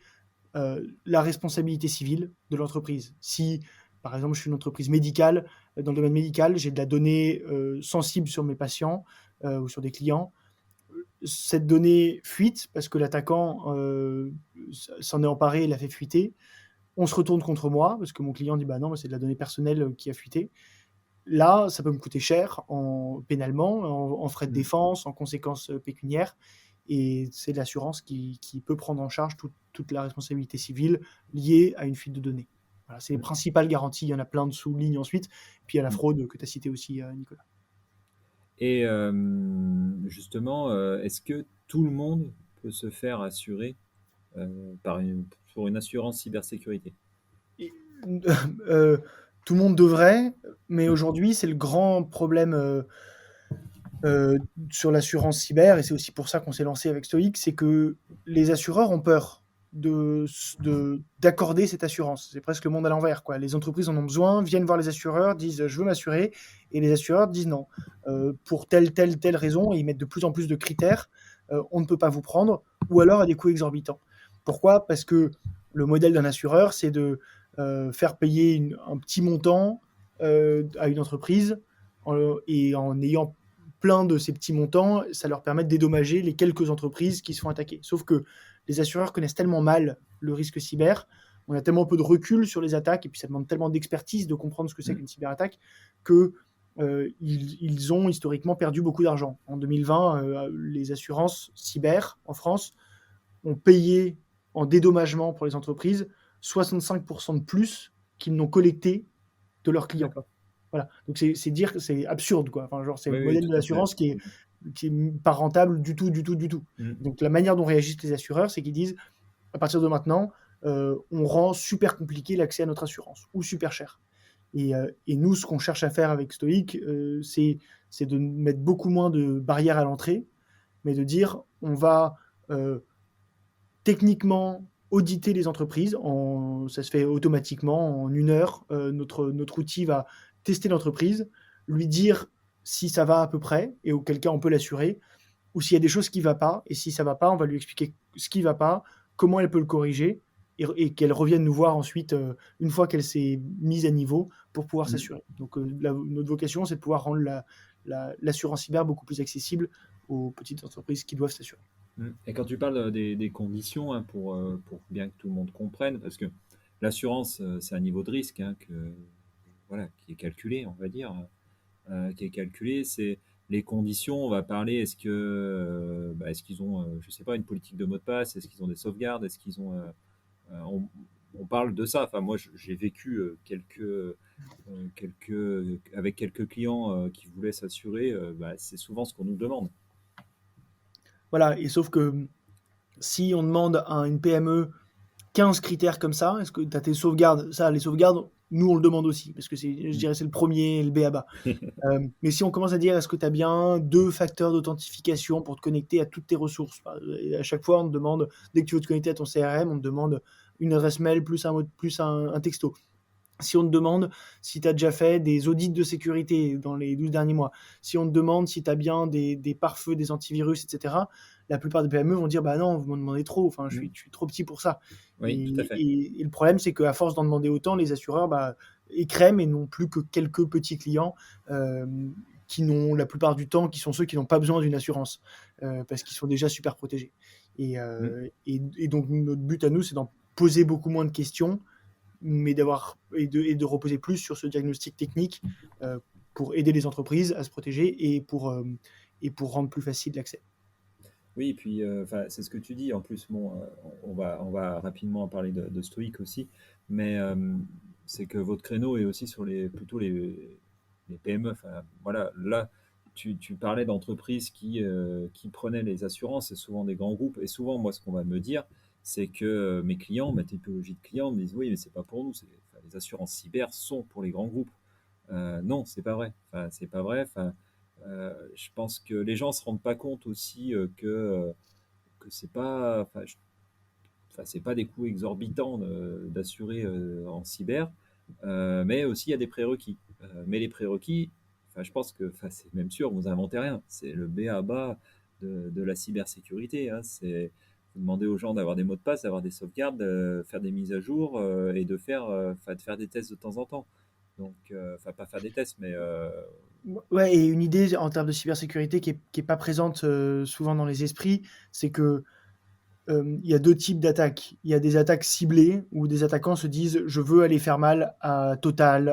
la responsabilité civile de l'entreprise. Si, par exemple, je suis une entreprise médicale, dans le domaine médical, j'ai de la donnée sensible sur mes patients ou sur des clients, cette donnée fuite parce que l'attaquant s'en est emparé et l'a fait fuiter, on se retourne contre moi parce que mon client dit, bah non, c'est de la donnée personnelle qui a fuité. Là, ça peut me coûter cher pénalement, en frais de défense, en conséquences pécuniaires. Et c'est l'assurance qui peut prendre en charge toute la responsabilité civile liée à une fuite de données. Voilà, c'est les principales garanties. Il y en a plein de sous-lignes ensuite. Puis il y a la fraude que tu as cité aussi, Nicolas. Et justement, est-ce que tout le monde peut se faire assurer pour une assurance cybersécurité? Tout le monde devrait, mais aujourd'hui, c'est le grand problème sur l'assurance cyber, et c'est aussi pour ça qu'on s'est lancé avec Stoic, c'est que les assureurs ont peur d'accorder cette assurance. C'est presque le monde à l'envers, quoi. Les entreprises en ont besoin, viennent voir les assureurs, disent je veux m'assurer, et les assureurs disent non. Pour telle raison, et ils mettent de plus en plus de critères, on ne peut pas vous prendre, ou alors à des coûts exorbitants. Pourquoi ? Parce que le modèle d'un assureur, c'est de faire payer un petit montant à une entreprise, et en ayant plein de ces petits montants, ça leur permet de dédommager les quelques entreprises qui se font attaquer. Sauf que les assureurs connaissent tellement mal le risque cyber, on a tellement peu de recul sur les attaques, et puis ça demande tellement d'expertise de comprendre ce que c'est qu'une cyberattaque, qu'ils ont historiquement perdu beaucoup d'argent. En 2020, les assurances cyber en France ont payé en dédommagement pour les entreprises 65% de plus qu'ils n'ont collecté de leurs clients. Voilà. Donc c'est dire que c'est absurde, quoi. Enfin, genre, c'est le modèle de l'assurance qui est pas rentable du tout. Donc la manière dont réagissent les assureurs, c'est qu'ils disent, à partir de maintenant, on rend super compliqué l'accès à notre assurance, ou super cher. Et nous, ce qu'on cherche à faire avec Stoic, c'est de mettre beaucoup moins de barrières à l'entrée, mais de dire, on va techniquement auditer les entreprises, ça se fait automatiquement, en 1 heure, notre outil va tester l'entreprise, lui dire si ça va à peu près, et auquel cas on peut l'assurer, ou s'il y a des choses qui ne vont pas, et si ça ne va pas, on va lui expliquer ce qui ne va pas, comment elle peut le corriger, et qu'elle revienne nous voir ensuite, une fois qu'elle s'est mise à niveau, pour pouvoir s'assurer. Donc notre vocation, c'est de pouvoir rendre l'assurance cyber beaucoup plus accessible aux petites entreprises qui doivent s'assurer. Et quand tu parles des conditions, pour bien que tout le monde comprenne, parce que l'assurance, c'est un niveau de risque qui est calculé, on va dire, qui est calculé. C'est les conditions. On va parler. Est-ce qu'ils ont, je sais pas, une politique de mot de passe? Est-ce qu'ils ont des sauvegardes? Est-ce qu'ils ont on parle de ça. Enfin, moi, j'ai vécu avec quelques clients qui voulaient s'assurer. C'est souvent ce qu'on nous demande. Voilà, et sauf que si on demande à une PME 15 critères comme ça, est-ce que tu as tes sauvegardes? Ça, les sauvegardes, nous, on le demande aussi, parce que je dirais c'est le premier, le b.a.-ba. Mais si on commence à dire, est-ce que tu as bien 2 facteurs d'authentification pour te connecter à toutes tes ressources? À chaque fois, on te demande, dès que tu veux te connecter à ton CRM, on te demande une adresse mail plus un texto. Si on te demande si tu as déjà fait des audits de sécurité dans les 12 derniers mois, si on te demande si tu as bien des pare-feux, des antivirus, etc., la plupart des PME vont dire bah non, vous m'en demandez trop, enfin je suis trop petit pour ça. Oui, tout à fait. Et le problème, c'est qu'à force d'en demander autant, les assureurs écrèment et n'ont plus que quelques petits clients qui n'ont la plupart du temps, qui sont ceux qui n'ont pas besoin d'une assurance parce qu'ils sont déjà super protégés. Et donc notre but à nous, c'est d'en poser beaucoup moins de questions, mais de reposer plus sur ce diagnostic technique pour aider les entreprises à se protéger et pour rendre plus facile l'accès. Oui, et puis c'est ce que tu dis. En plus, bon, on va rapidement en parler de Stoic aussi, mais c'est que votre créneau est aussi sur plutôt les PME. Enfin, voilà, là, tu parlais d'entreprises qui prenaient les assurances, c'est souvent des grands groupes. Et souvent, moi, ce qu'on va me dire, c'est que mes clients, ma typologie de clients, me disent oui, mais c'est pas pour nous. Les assurances cyber sont pour les grands groupes. Non, c'est pas vrai. Enfin, c'est pas vrai. Enfin, je pense que les gens se rendent pas compte aussi que c'est pas, c'est pas des coûts exorbitants d'assurer en cyber, mais aussi il y a des prérequis. Mais les prérequis, je pense que, c'est même sûr, vous inventez rien. C'est le B à bas de la cybersécurité. Hein. C'est vous demandez aux gens d'avoir des mots de passe, d'avoir des sauvegardes, faire des mises à jour et de faire des tests de temps en temps. Donc, pas faire des tests, mais Ouais, et une idée en termes de cybersécurité qui est pas présente souvent dans les esprits, c'est que il y a deux types d'attaques. Il y a des attaques ciblées où des attaquants se disent je veux aller faire mal à Total,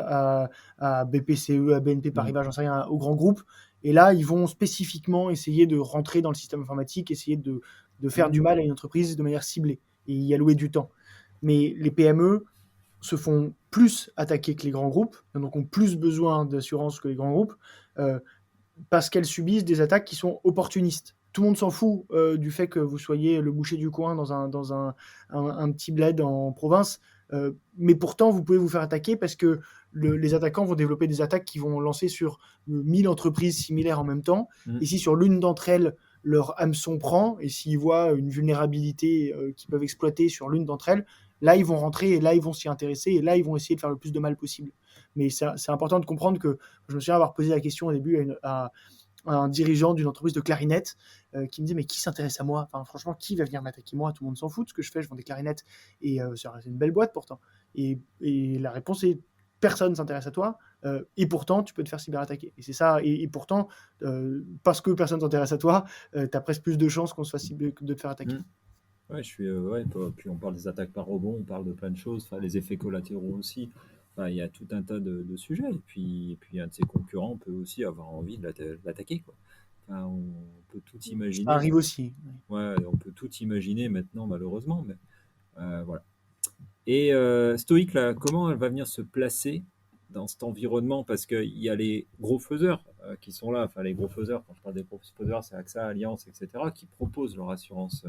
à BPCE, à BNP Paribas, j'en sais rien, aux grands groupes. Et là, ils vont spécifiquement essayer de rentrer dans le système informatique, essayer de faire du mal à une entreprise de manière ciblée et y allouer du temps. Mais les PME se font plus attaquer que les grands groupes, donc ont plus besoin d'assurance que les grands groupes, parce qu'elles subissent des attaques qui sont opportunistes. Tout le monde s'en fout du fait que vous soyez le boucher du coin dans un petit bled en province, mais pourtant vous pouvez vous faire attaquer parce que les attaquants vont développer des attaques qui vont lancer sur 1000 entreprises similaires en même temps, et si sur l'une d'entre elles leur hameçon prend, et s'ils voient une vulnérabilité qu'ils peuvent exploiter sur l'une d'entre elles, là ils vont rentrer, et là ils vont s'y intéresser, et là ils vont essayer de faire le plus de mal possible. Mais c'est important de comprendre que je me souviens avoir posé la question au début à un dirigeant d'une entreprise de clarinettes qui me dit mais qui s'intéresse à moi, enfin, franchement, qui va venir m'attaquer moi, tout le monde s'en fout de ce que je fais, je vends des clarinettes et c'est une belle boîte pourtant. Et la réponse est personne ne s'intéresse à toi et pourtant tu peux te faire cyberattaquer. Et c'est ça, et pourtant parce que personne ne s'intéresse à toi, tu as presque plus de chances qu'on se fasse de te faire attaquer. Ouais, puis on parle des attaques par rebond, on parle de plein de choses, les effets collatéraux aussi. Il y a tout un tas de sujets. Et puis un de ses concurrents peut aussi avoir envie de l'attaquer, quoi. On peut tout imaginer. Ça arrive aussi. Ouais, on peut tout imaginer maintenant, malheureusement. Mais, voilà. Et Stoic, là, comment elle va venir se placer dans cet environnement? Parce qu'il y a les gros faiseurs qui sont là. Enfin, les gros faiseurs, quand je parle des gros faiseurs, c'est AXA, Allianz, etc., qui proposent leur assurance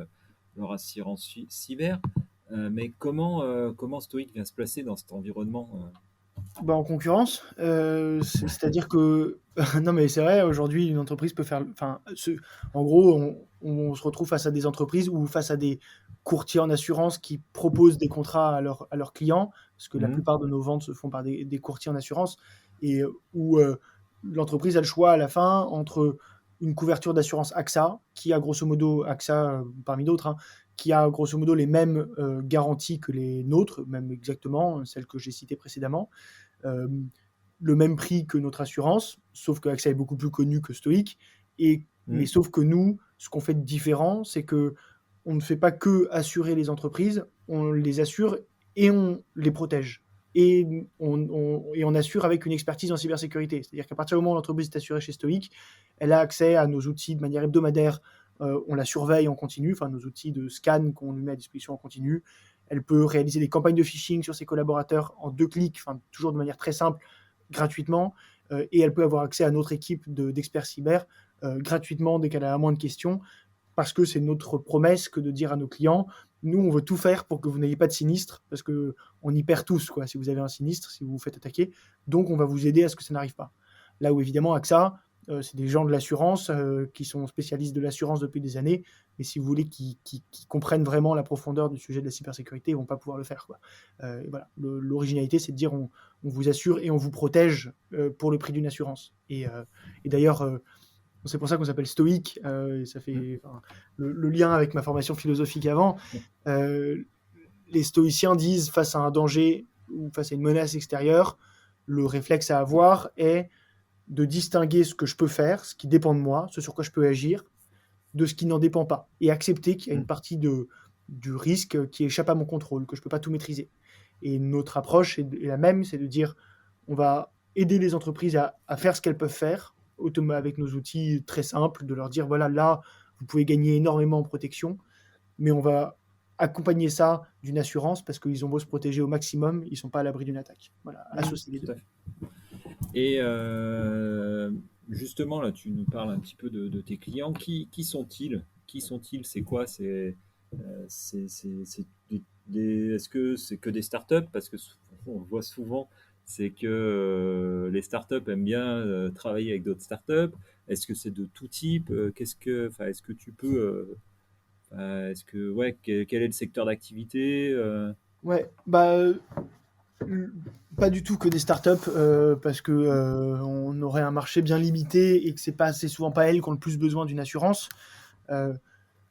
cyber. Mais comment Stoic vient se placer dans cet environnement En concurrence, c'est-à-dire que non mais c'est vrai, aujourd'hui une entreprise peut faire, en gros on se retrouve face à des entreprises ou face à des courtiers en assurance qui proposent des contrats à leurs clients, parce que la plupart de nos ventes se font par des courtiers en assurance, et où l'entreprise a le choix à la fin entre une couverture d'assurance AXA, qui a grosso modo, AXA parmi d'autres, hein, qui a grosso modo les mêmes garanties que les nôtres, même exactement, celles que j'ai citées précédemment, le même prix que notre assurance, sauf que AXA est beaucoup plus connu que Stoic, mais sauf que nous, ce qu'on fait de différent, c'est que on ne fait pas que assurer les entreprises, on les assure et on les protège. Et on assure avec une expertise en cybersécurité. C'est-à-dire qu'à partir du moment où l'entreprise est assurée chez Stoic, elle a accès à nos outils de manière hebdomadaire, on la surveille en continu, nos outils de scan qu'on lui met à disposition en continu. Elle peut réaliser des campagnes de phishing sur ses collaborateurs en 2 clics, toujours de manière très simple, gratuitement. Et elle peut avoir accès à notre équipe d'experts cyber gratuitement dès qu'elle a moins de questions, parce que c'est notre promesse que de dire à nos clients, nous, on veut tout faire pour que vous n'ayez pas de sinistre, parce qu'on y perd tous, si vous avez un sinistre, si vous vous faites attaquer. Donc, on va vous aider à ce que ça n'arrive pas. Là où, évidemment, AXA, c'est des gens de l'assurance qui sont spécialistes de l'assurance depuis des années, mais si vous voulez, qui comprennent vraiment la profondeur du sujet de la cybersécurité, ils ne vont pas pouvoir le faire. Voilà. L'originalité, c'est de dire on vous assure et on vous protège pour le prix d'une assurance. Et d'ailleurs, C'est pour ça qu'on s'appelle stoïque. Et ça fait le lien avec ma formation philosophique avant. Les stoïciens disent face à un danger ou face à une menace extérieure, le réflexe à avoir est de distinguer ce que je peux faire, ce qui dépend de moi, ce sur quoi je peux agir, de ce qui n'en dépend pas, et accepter qu'il y a une partie du risque qui échappe à mon contrôle, que je ne peux pas tout maîtriser. Et notre approche est la même, c'est de dire on va aider les entreprises à faire ce qu'elles peuvent faire avec nos outils très simples, de leur dire voilà, là, vous pouvez gagner énormément en protection, mais on va accompagner ça d'une assurance parce qu'ils ont beau se protéger au maximum, ils ne sont pas à l'abri d'une attaque. Voilà, associer les deux. Et justement, là, tu nous parles un petit peu de tes clients. Qui sont-ils? Qui sont-ils? C'est quoi? Est-ce que c'est que des startups? Parce que on le voit souvent, c'est que les startups aiment bien travailler avec d'autres startups. Est-ce que c'est de tout type? Est-ce que tu peux, quel est le secteur d'activité? Ouais, pas du tout que des startups parce que on aurait un marché bien limité et que c'est souvent pas elles qui ont le plus besoin d'une assurance.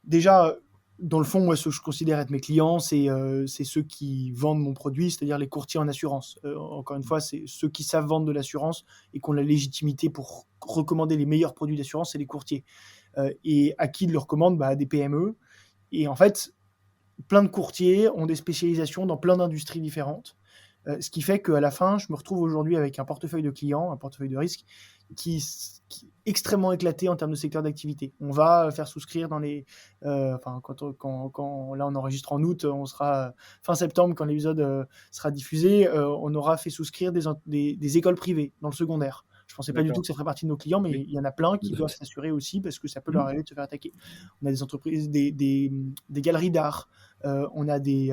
Déjà, dans le fond, moi, ce que je considère être mes clients, c'est ceux qui vendent mon produit, c'est-à-dire les courtiers en assurance. Encore une fois, c'est ceux qui savent vendre de l'assurance et qui ont la légitimité pour recommander les meilleurs produits d'assurance, c'est les courtiers. Et à qui ils le recommandent? À des PME. Et en fait, plein de courtiers ont des spécialisations dans plein d'industries différentes. Ce qui fait qu'à la fin, je me retrouve aujourd'hui avec un portefeuille de clients, un portefeuille de risques qui est extrêmement éclaté en termes de secteur d'activité. On va faire souscrire dans les... quand là on enregistre en août, on sera fin septembre, quand l'épisode sera diffusé, on aura fait souscrire des écoles privées dans le secondaire. Je ne pensais pas du tout que ça ferait partie de nos clients, mais il y en a plein qui doivent s'assurer aussi parce que ça peut leur arriver de se faire attaquer. On a des entreprises, des galeries d'art, on a des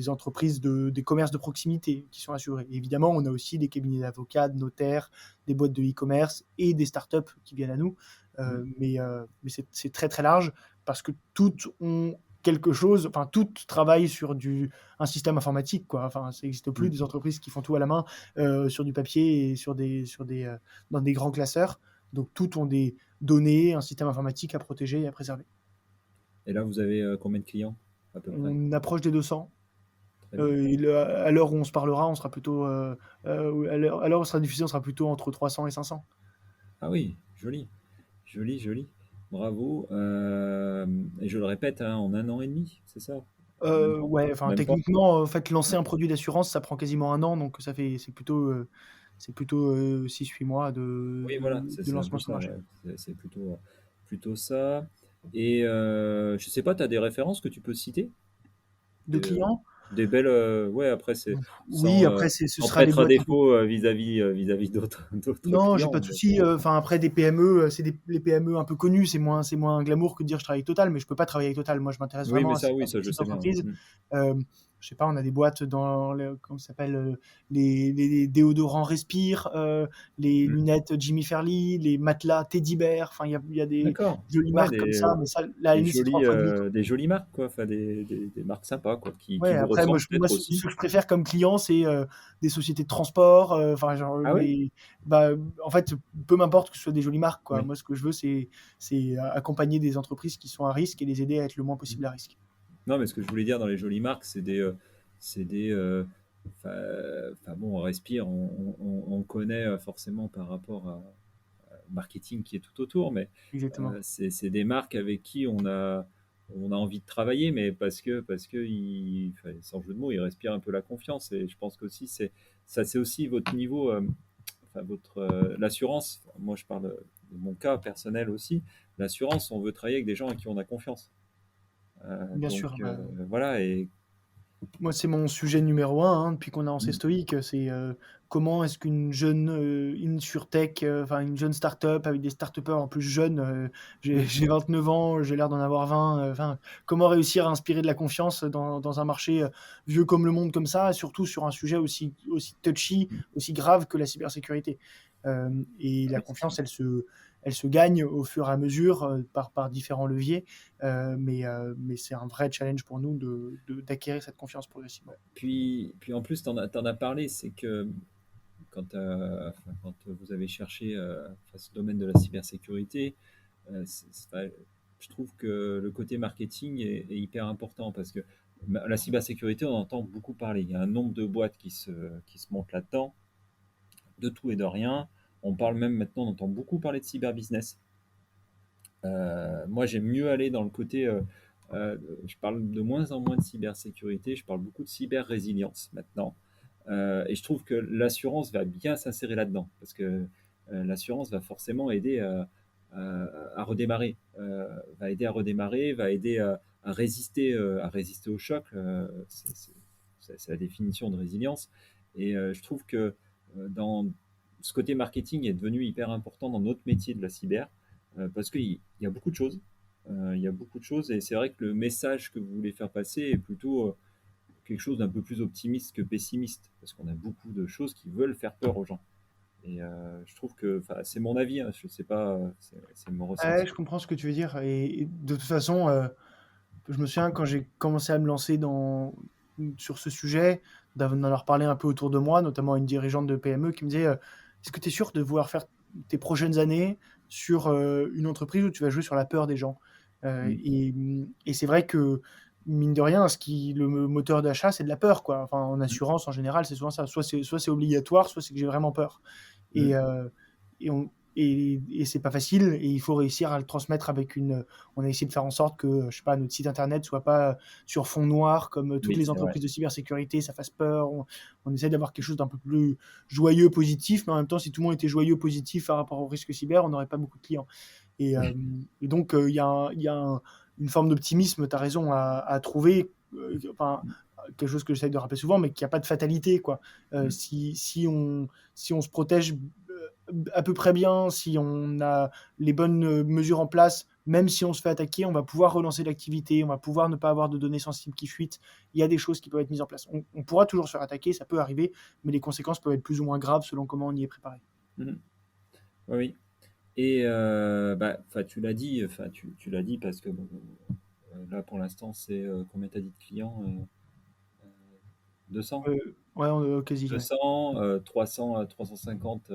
entreprises, des commerces de proximité qui sont assurés. Et évidemment, on a aussi des cabinets d'avocats, de notaires, des boîtes de e-commerce et des startups qui viennent à nous. Mais c'est très très large parce que toutes ont quelque chose, toutes travaillent sur un système informatique, quoi. Enfin, ça n'existe plus des entreprises qui font tout à la main sur du papier et dans des grands classeurs. Donc toutes ont des données, un système informatique à protéger et à préserver. Et là, vous avez combien de clients à peu près? On approche des 200. À l'heure où on se parlera, on sera plutôt à l'heure où sera diffusé, on sera plutôt entre 300 et 500. Ah oui, joli. Bravo. Et je le répète, en 1 an et demi, c'est ça? Ouais, techniquement, en fait, lancer un produit d'assurance, ça prend quasiment 1 an, donc c'est plutôt 6-8 mois de lancement sur le marché. Ouais. C'est plutôt ça. Et je sais pas, tu as des références que tu peux citer? De clients? Des belles, après c'est Oui, après ce sera des être à boîtes. défaut vis-à-vis d'autres Non, j'ai clients. pas de souci. Après des PME, les PME un peu connues, c'est moins glamour que de dire je travaille avec Total, mais je peux pas travailler avec Total. Moi, je m'intéresse vraiment à ça, ces je sais bien. entreprises. Je sais pas, on a des boîtes dans comment ça s'appelle, les déodorants Respire, les lunettes Jimmy Fairly, les matelas Teddy Bear. Enfin, il y a des jolies marques comme ça, mais ça, là, c'est trop produit. Des jolies marques, quoi. Enfin, des marques sympas, quoi. Ouais, après, moi, ce que je préfère comme client, c'est des sociétés de transport. En fait, peu m'importe que ce soit des jolies marques, quoi. Oui. Moi, ce que je veux, c'est accompagner des entreprises qui sont à risque et les aider à être le moins possible à risque. Non, mais ce que je voulais dire dans les jolies marques, bon, Respire, on connaît forcément par rapport au marketing qui est tout autour, mais c'est des marques avec qui on a envie de travailler, mais parce que sans jeu de mots, ils respirent un peu la confiance. Et je pense qu'aussi, c'est aussi votre niveau, l'assurance. Moi, je parle de mon cas personnel aussi. L'assurance, on veut travailler avec des gens à qui on a confiance. Bien sûr. Voilà. Et moi, c'est mon sujet numéro 1 depuis qu'on a lancé Stoïque. C'est comment est-ce qu'une jeune insurtech, une jeune start-up avec des start-upers en plus jeunes, j'ai 29 ans, j'ai l'air d'en avoir 20. Comment réussir à inspirer de la confiance dans un marché vieux comme le monde comme ça, surtout sur un sujet aussi touchy, aussi grave que la cybersécurité. Et la confiance, elle se gagne au fur et à mesure par différents leviers, mais c'est un vrai challenge pour nous d'acquérir cette confiance progressivement. Puis en plus, tu en as parlé, c'est que quand vous avez cherché ce domaine de la cybersécurité, je trouve que le côté marketing est hyper important parce que la cybersécurité, on entend beaucoup parler. Il y a un nombre de boîtes qui se montent là-dedans, de tout et de rien. On parle même maintenant, on entend beaucoup parler de cyberbusiness. Moi, j'aime mieux aller dans le côté. Je parle de moins en moins de cybersécurité, je parle beaucoup de cyber-résilience maintenant. Et je trouve que l'assurance va bien s'insérer là-dedans parce que l'assurance va forcément aider à redémarrer, va aider à redémarrer, va aider à résister au choc. C'est la définition de résilience. Et je trouve que dans ce côté marketing est devenu hyper important dans notre métier de la cyber parce qu'il y a beaucoup de choses. Il y a beaucoup de choses et c'est vrai que le message que vous voulez faire passer est plutôt quelque chose d'un peu plus optimiste que pessimiste parce qu'on a beaucoup de choses qui veulent faire peur aux gens. Et je trouve que c'est mon avis, hein, je sais pas, c'est mon ressenti. Ouais, je comprends ce que tu veux dire. Et de toute façon, je me souviens quand j'ai commencé à me lancer sur ce sujet, d'en leur parler un peu autour de moi, notamment à une dirigeante de PME qui me disait est-ce que tu es sûr de vouloir faire tes prochaines années sur une entreprise où tu vas jouer sur la peur des gens et c'est vrai que, mine de rien, le moteur d'achat, c'est de la peur, quoi. Enfin, en assurance, en général, c'est souvent ça. Soit c'est obligatoire, soit c'est que j'ai vraiment peur. Et, et c'est pas facile, et il faut réussir à le transmettre on a essayé de faire en sorte que, je sais pas, notre site internet soit pas sur fond noir comme toutes les entreprises de cybersécurité, ça fasse peur. On essaie d'avoir quelque chose d'un peu plus joyeux, positif, mais en même temps, si tout le monde était joyeux, positif par rapport au risque cyber, on n'aurait pas beaucoup de clients. Et donc, il y a une forme d'optimisme, tu as raison, à trouver. Quelque chose que j'essaie de rappeler souvent, mais qu'il n'y a pas de fatalité, quoi. Si on se protège à peu près bien, si on a les bonnes mesures en place, même si on se fait attaquer, on va pouvoir relancer l'activité, on va pouvoir ne pas avoir de données sensibles qui fuitent. Il y a des choses qui peuvent être mises en place. On pourra toujours se faire attaquer, ça peut arriver, mais les conséquences peuvent être plus ou moins graves selon comment on y est préparé. Oui. Et tu l'as dit, tu l'as dit parce que là pour l'instant c'est combien t'as dit de clients 200 Ouais, quasi. 200, 300, 350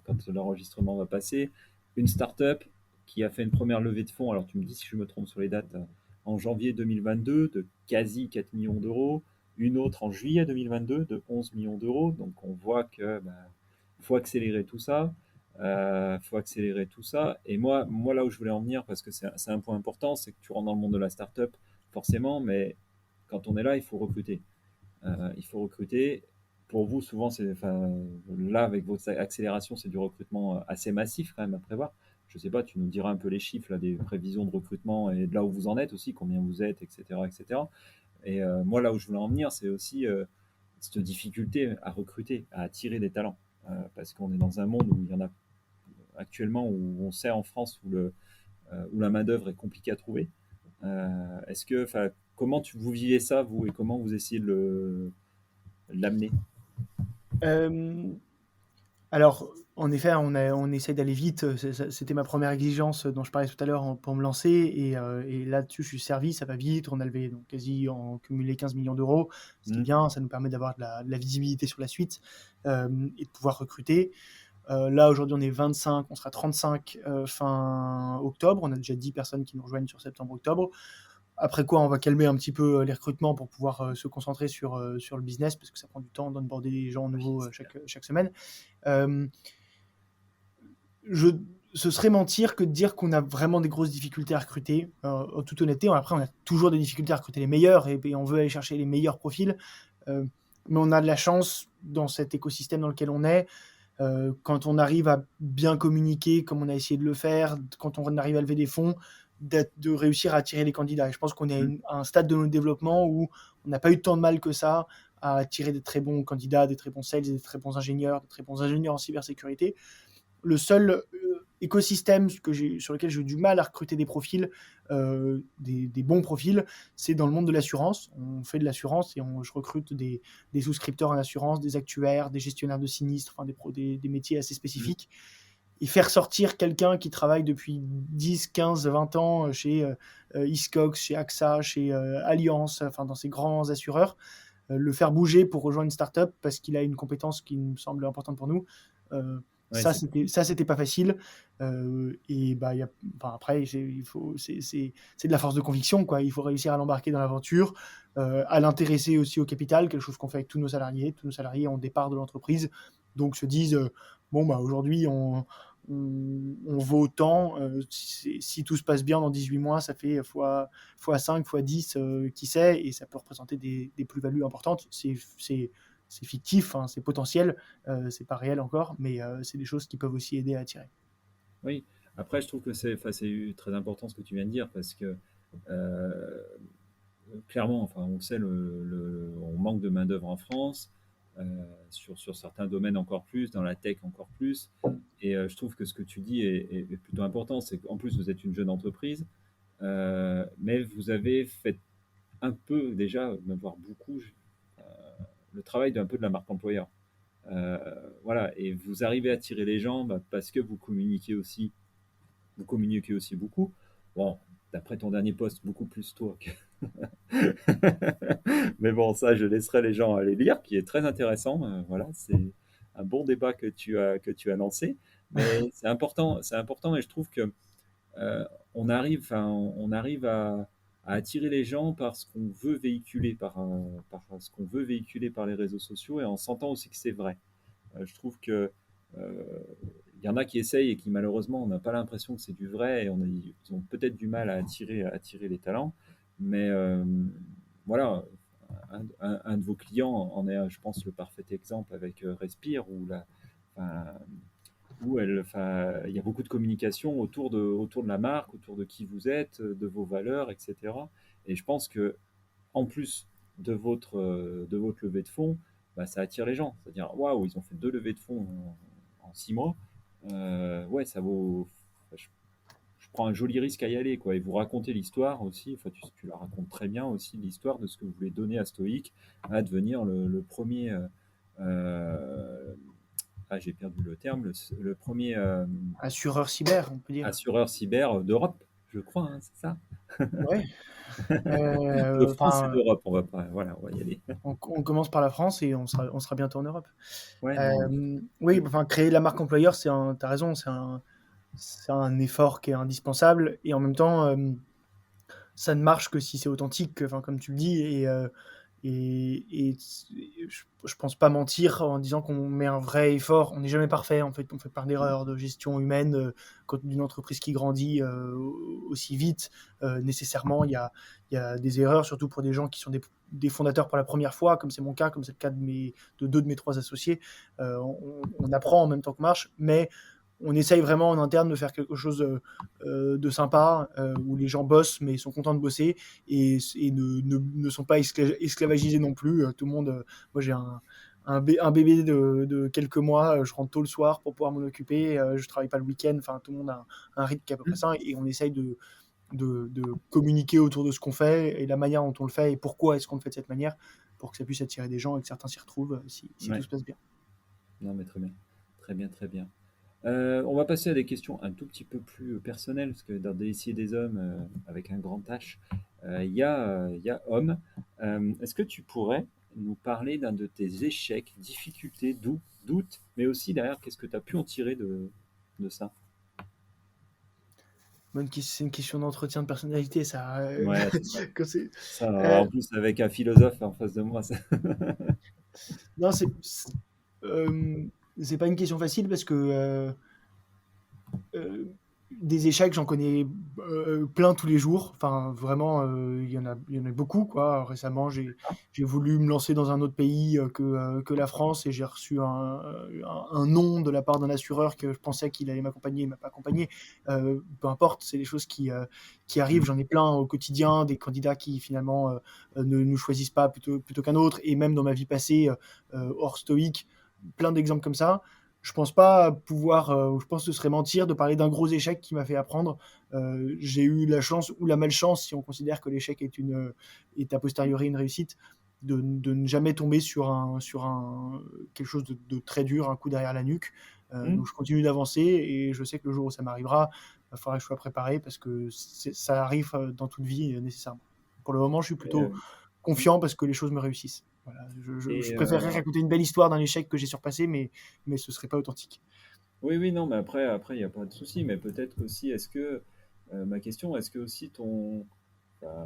quand l'enregistrement va passer. Une start-up qui a fait une première levée de fonds, alors tu me dis si je me trompe sur les dates, en janvier 2022 de quasi 4 millions d'euros. Une autre en juillet 2022 de 11 millions d'euros. Donc on voit que faut accélérer tout ça. Et moi là où je voulais en venir, parce que c'est un point important, c'est que tu rentres dans le monde de la start-up forcément, mais quand on est là, il faut recruter. Pour vous, souvent, là, avec votre accélération, c'est du recrutement assez massif quand même à prévoir. Je ne sais pas, tu nous diras un peu les chiffres là, des prévisions de recrutement et de là où vous en êtes aussi, combien vous êtes, etc. etc. Et moi, là où je voulais en venir, c'est aussi cette difficulté à recruter, à attirer des talents. Parce qu'on est dans un monde où il y en a actuellement, où on sait en France où la main-d'œuvre est compliquée à trouver. Comment vous vivez ça, vous, et comment vous essayez de l'amener? Alors, en effet, on essaie d'aller vite. C'était ma première exigence dont je parlais tout à l'heure pour me lancer. Et là-dessus, je suis servi, ça va vite. On a levé donc quasi en cumulé 15 millions d'euros. Ce qui est bien, ça nous permet d'avoir de la visibilité sur la suite et de pouvoir recruter. Là, aujourd'hui, on est 25, on sera 35 fin octobre. On a déjà 10 personnes qui nous rejoignent sur septembre-octobre. Après quoi, on va calmer un petit peu les recrutements pour pouvoir se concentrer sur le business, parce que ça prend du temps d'onboarder des gens nouveaux chaque semaine. Ce serait mentir que de dire qu'on a vraiment des grosses difficultés à recruter. En toute honnêteté, après, on a toujours des difficultés à recruter les meilleurs et on veut aller chercher les meilleurs profils. Mais on a de la chance dans cet écosystème dans lequel on est. Quand on arrive à bien communiquer, comme on a essayé de le faire, quand on arrive à lever des fonds, de réussir à attirer les candidats. Et je pense qu'on est à un stade de notre développement où on n'a pas eu tant de mal que ça à attirer des très bons candidats, des très bons sales, des très bons ingénieurs, des très bons ingénieurs en cybersécurité. Le seul écosystème sur lequel j'ai eu du mal à recruter des profils, des bons profils, c'est dans le monde de l'assurance. On fait de l'assurance et je recrute des souscripteurs en assurance, des actuaires, des gestionnaires de sinistres, enfin des métiers assez spécifiques. Et faire sortir quelqu'un qui travaille depuis 10, 15, 20 ans chez Hiscox, chez AXA, chez Allianz, enfin dans ces grands assureurs, le faire bouger pour rejoindre une startup parce qu'il a une compétence qui me semble importante pour nous. Ouais, C'était pas facile. Et bah, après, c'est de la force de conviction, quoi. Il faut réussir à l'embarquer dans l'aventure, à l'intéresser aussi au capital, quelque chose qu'on fait avec tous nos salariés. Tous nos salariés ont des parts de l'entreprise, donc se disent bon, bah, aujourd'hui, on vaut autant. Si tout se passe bien dans 18 mois, ça fait fois 5, fois 10, qui sait, et ça peut représenter des plus-values importantes. C'est fictif, hein, c'est potentiel, c'est pas réel encore, mais c'est des choses qui peuvent aussi aider à attirer. oui. Après, je trouve que c'est très important ce que tu viens de dire parce que euh, clairement, enfin, on sait, on manque de main-d'œuvre en France, sur certains domaines encore plus, dans la tech encore plus. Et je trouve que ce que tu dis est plutôt important. C'est qu'en plus, vous êtes une jeune entreprise, mais vous avez fait un peu déjà, même voire beaucoup, le travail d'un peu de la marque employeur. Euh, voilà, et vous arrivez à tirer les gens parce que vous communiquez aussi beaucoup. Bon, d'après ton dernier post, beaucoup plus toi. Mais bon, ça, je laisserai les gens aller lire, qui est très intéressant. Voilà, c'est un bon débat que tu as lancé. Mais c'est important, et je trouve que euh, on arrive à attirer les gens par ce qu'on veut véhiculer, par ce qu'on veut véhiculer par les réseaux sociaux, et en sentant aussi que c'est vrai. Je trouve que il y en a qui essayent et qui malheureusement on n'a pas l'impression que c'est du vrai, et ils ont peut-être du mal à attirer les talents. Mais voilà, un de vos clients en est, je pense, le parfait exemple avec Respire, enfin, il y a beaucoup de communication autour de la marque, autour de qui vous êtes, de vos valeurs, etc. Et je pense que en plus de votre levée de fonds, bah, ça attire les gens. C'est-à-dire, waouh, ils ont fait 2 levées de fonds en 6 mois. Ouais, ça vaut. Je prends un joli risque à y aller, quoi. Et vous racontez l'histoire aussi. Enfin, tu la racontes très bien aussi, l'histoire de ce que vous voulez donner à Stoic, à devenir le premier. J'ai perdu le terme. Le premier Assureur cyber, on peut dire. assureur cyber d'Europe, je crois, hein, c'est ça. Ouais. De France et Enfin, d'Europe, on va pas. Voilà, on va y aller. on commence par la France et on sera bientôt en Europe. Ouais, non. Oui, enfin, créer la marque employeur, t'as raison, c'est un effort qui est indispensable, et en même temps, ça ne marche que si c'est authentique, enfin, comme tu le dis, et je pense pas mentir en disant qu'on met un vrai effort. On n'est jamais parfait, en fait, on fait plein d'erreurs de gestion humaine. Quand d'une entreprise qui grandit aussi vite, nécessairement, il y a des erreurs, surtout pour des gens qui sont des fondateurs pour la première fois, comme c'est mon cas, comme c'est le cas de 2 de mes 3 associés. On apprend en même temps qu'on marche, mais on essaye vraiment en interne de faire quelque chose de sympa, où les gens bossent, mais sont contents de bosser, et ne sont pas esclavagisés non plus. Tout le monde, moi j'ai un bébé de quelques mois, je rentre tôt le soir pour pouvoir m'en occuper, je travaille pas le week-end, enfin tout le monde a un rythme qui est à peu près ça, et on essaye de communiquer autour de ce qu'on fait et la manière dont on le fait et pourquoi est-ce qu'on le fait de cette manière, pour que ça puisse attirer des gens et que certains s'y retrouvent, si Ouais. tout se passe bien. Non, mais très bien. Très bien, très bien. On va passer à des questions un tout petit peu plus personnelles, parce que dans Déicier des hommes, avec un grand H, il y a homme. Est-ce que tu pourrais nous parler d'un de tes échecs, difficultés, doutes, mais aussi derrière, qu'est-ce que tu as pu en tirer de ça? C'est une question d'entretien de personnalité, ça. Ouais, c'est ça. Quand c'est- Ça, euh, en plus, avec un philosophe en face de moi, ça. non, euh, c'est pas une question facile parce que euh, des échecs, j'en connais plein tous les jours. Enfin, vraiment, il y en a beaucoup, quoi. Récemment, j'ai voulu me lancer dans un autre pays que la France, et j'ai reçu un non de la part d'un assureur que je pensais qu'il allait m'accompagner, il m'a pas accompagné. Peu importe, c'est des choses qui arrivent. J'en ai plein au quotidien, des candidats qui finalement ne nous choisissent pas plutôt qu'un autre, et même dans ma vie passée, hors stoïque, plein d'exemples comme ça. Je pense pas pouvoir, je pense que ce serait mentir de parler d'un gros échec qui m'a fait apprendre. J'ai eu la chance ou la malchance, si on considère que l'échec est a posteriori une réussite, de ne jamais tomber sur quelque chose de très dur, un coup derrière la nuque. Hmm. Donc je continue d'avancer, et je sais que le jour où ça m'arrivera, il faudra que je sois préparé, parce que ça arrive dans toute vie nécessairement. Pour le moment, je suis plutôt Euh, confiant parce que les choses me réussissent. Voilà, je Et préférerais raconter une belle histoire d'un échec que j'ai surpassé, mais ce serait pas authentique. oui, oui, non, mais après, il n'y a pas de souci. Mais peut-être aussi, ma question, est-ce que aussi euh,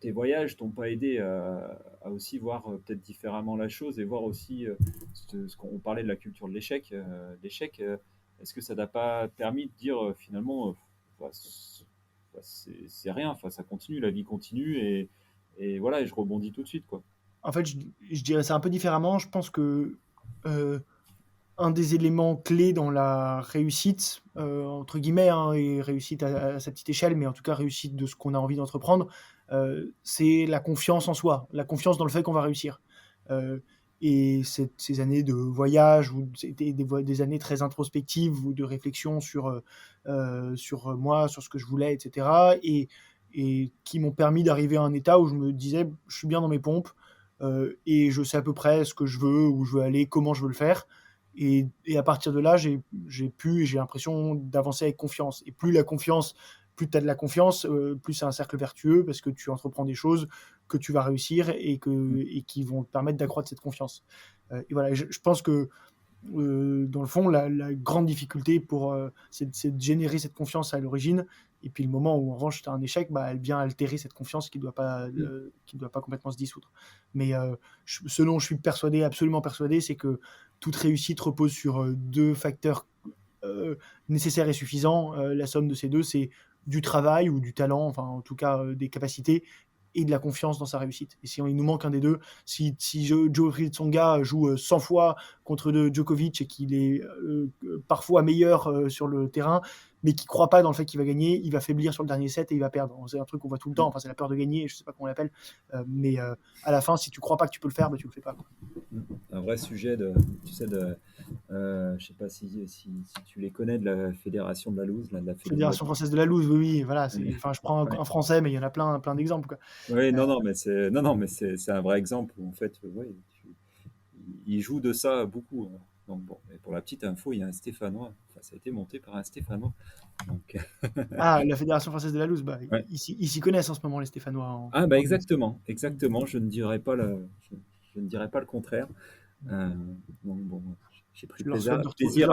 tes voyages t'ont pas aidé à aussi voir peut-être différemment la chose et voir aussi ce qu'on parlait de la culture de l'échec, est-ce que ça t'a pas permis de dire finalement, bah, c'est rien, enfin, ça continue, la vie continue et voilà, et je rebondis tout de suite, quoi. En fait, je dirais ça un peu différemment. Je pense que euh, un des éléments clés dans la réussite, entre guillemets, hein, et réussite à sa petite échelle, mais en tout cas réussite de ce qu'on a envie d'entreprendre, c'est la confiance en soi, la confiance dans le fait qu'on va réussir. Euh, et ces années de voyage, ou c'était des années très introspectives ou de réflexion sur moi, sur ce que je voulais, etc. Et qui m'ont permis d'arriver à un état où je me disais, je suis bien dans mes pompes, et je sais à peu près ce que je veux, où je veux aller, comment je veux le faire. Et à partir de là, j'ai l'impression d'avancer avec confiance. Et plus la confiance, plus tu as de la confiance, plus c'est un cercle vertueux parce que tu entreprends des choses que tu vas réussir et qui vont te permettre d'accroître cette confiance. Et voilà, je pense que dans le fond, la grande difficulté c'est de générer cette confiance à l'origine. Et puis le moment où en revanche tu as un échec, bah, elle vient altérer cette confiance qui doit pas complètement se dissoudre. Mais ce dont je suis persuadé, absolument persuadé, c'est que toute réussite repose sur deux facteurs nécessaires et suffisants. La somme de ces deux, c'est du travail ou du talent, enfin en tout cas des capacités et de la confiance dans sa réussite. Et si il nous manque un des deux, si Joe Tsonga joue 100 fois contre Djokovic et qu'il est parfois meilleur sur le terrain, mais qui ne croit pas dans le fait qu'il va gagner, il va faiblir sur le dernier set et il va perdre. C'est un truc qu'on voit tout le temps, enfin, c'est la peur de gagner, je ne sais pas comment on l'appelle, mais à la fin, si tu ne crois pas que tu peux le faire, bah, tu ne le fais pas. Quoi. Un vrai sujet tu sais, je sais pas si tu les connais de la Fédération de la Loose, là, de la Fédération française de la loose, oui, oui, voilà. Enfin, je prends un français, mais il y en a plein d'exemples. Quoi. Oui, non, non, mais c'est un vrai exemple où en fait, ouais, il joue de ça beaucoup, hein. Donc bon, et pour la petite info, il y a un Stéphanois. Enfin, ça a été monté par un Stéphanois. Donc, Ah, la Fédération française de la loose, bah, ouais. ils s'y connaissent en ce moment, les Stéphanois. Ah bah exactement, exactement. Je ne dirais pas le contraire. Euh, donc bon, j'ai pris Je plaisir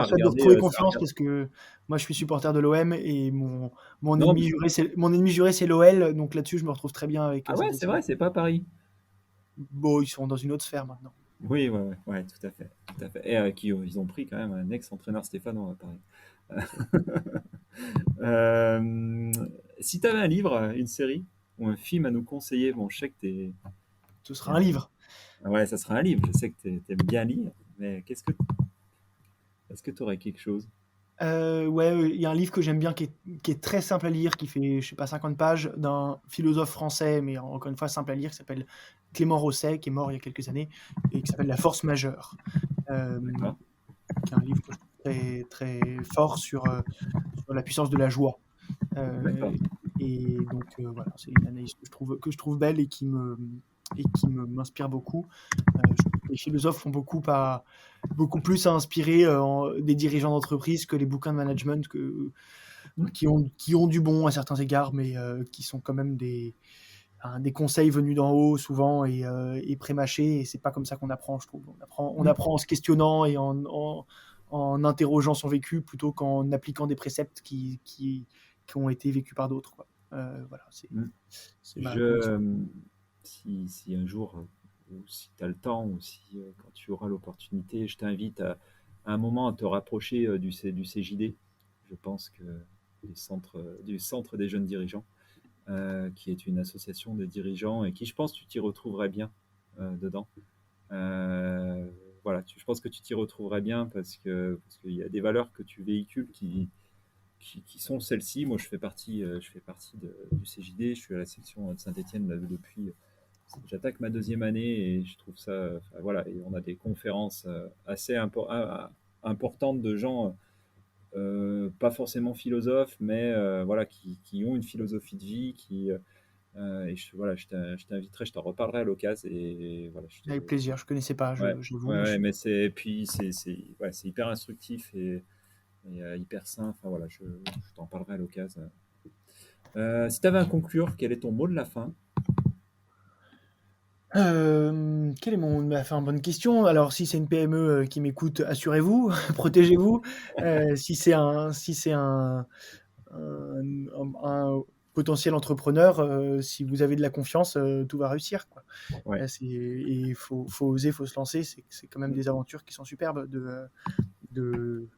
à leur souhaite de regarder retrouver ça. confiance parce que moi je suis supporter de l'OM et mon Non, mais mon ennemi juré c'est l'OL, donc là-dessus je me retrouve très bien avec ah cette ouais, c'est vrai, décision. c'est pas Paris. Bon, ils sont dans une autre sphère maintenant. Oui, ouais, ouais, ouais, tout à fait, tout à fait. Et ils ont pris quand même un ex-entraîneur stéphanois à Paris. Euh, Si tu avais un livre, une série ou un film à nous conseiller, bon, je sais que Ce sera un livre. ouais, ça sera un livre. Je sais que t'aimes bien lire, mais est-ce que tu aurais quelque chose? Ouais, il y a un livre que j'aime bien qui est très simple à lire, qui fait, je sais pas, 50 pages, d'un philosophe français, mais encore une fois simple à lire, qui s'appelle Clément Rosset, qui est mort il y a quelques années, et qui s'appelle La Force majeure. Euh, D'accord, qui est un livre que je trouve très, très fort sur la puissance de la joie. d'accord. Euh, et donc voilà, c'est une analyse que je trouve belle et qui m'inspire beaucoup. Je trouve que les philosophes font beaucoup plus à inspirer des dirigeants d'entreprise que les bouquins de management qui ont du bon à certains égards, mais qui sont quand même des conseils venus d'en haut souvent et prémâchés. Et c'est pas comme ça qu'on apprend, je trouve. On apprend en se questionnant et en interrogeant son vécu plutôt qu'en appliquant des préceptes qui ont été vécus par d'autres. Quoi. Voilà, Mm. c'est ma Je, réponse. si un jour, ou si tu as le temps, ou si quand tu auras l'opportunité, je t'invite à un moment à te rapprocher du CJD. Je pense que du centre des jeunes dirigeants, qui est une association de dirigeants et qui, je pense, tu t'y retrouverais bien dedans. Euh, voilà, je pense que tu t'y retrouverais bien parce qu'il y a des valeurs que tu véhicules qui sont celles-ci. Moi, je fais partie du CJD, je suis à la section de Saint-Étienne depuis. J'attaque ma deuxième année et je trouve ça. Enfin, voilà, et on a des conférences assez importantes de gens, pas forcément philosophes, mais voilà, qui ont une philosophie de vie, et voilà, je t'inviterai, je t'en reparlerai à l'occasion. Et voilà, Avec plaisir, je connaissais pas, ouais, j'avoue. ouais, ouais, mais ouais, c'est hyper instructif et hyper sain. Enfin voilà, je t'en parlerai à l'occasion. Si tu avais à conclure, quel est ton mot de la fin? Quel est enfin, bonne question. Alors, si c'est une PME qui m'écoute, assurez-vous, protégez-vous. Si c'est un potentiel entrepreneur, si vous avez de la confiance, tout va réussir, quoi. Ouais. Il faut oser, il faut se lancer. C'est quand même Mm. des aventures qui sont superbes de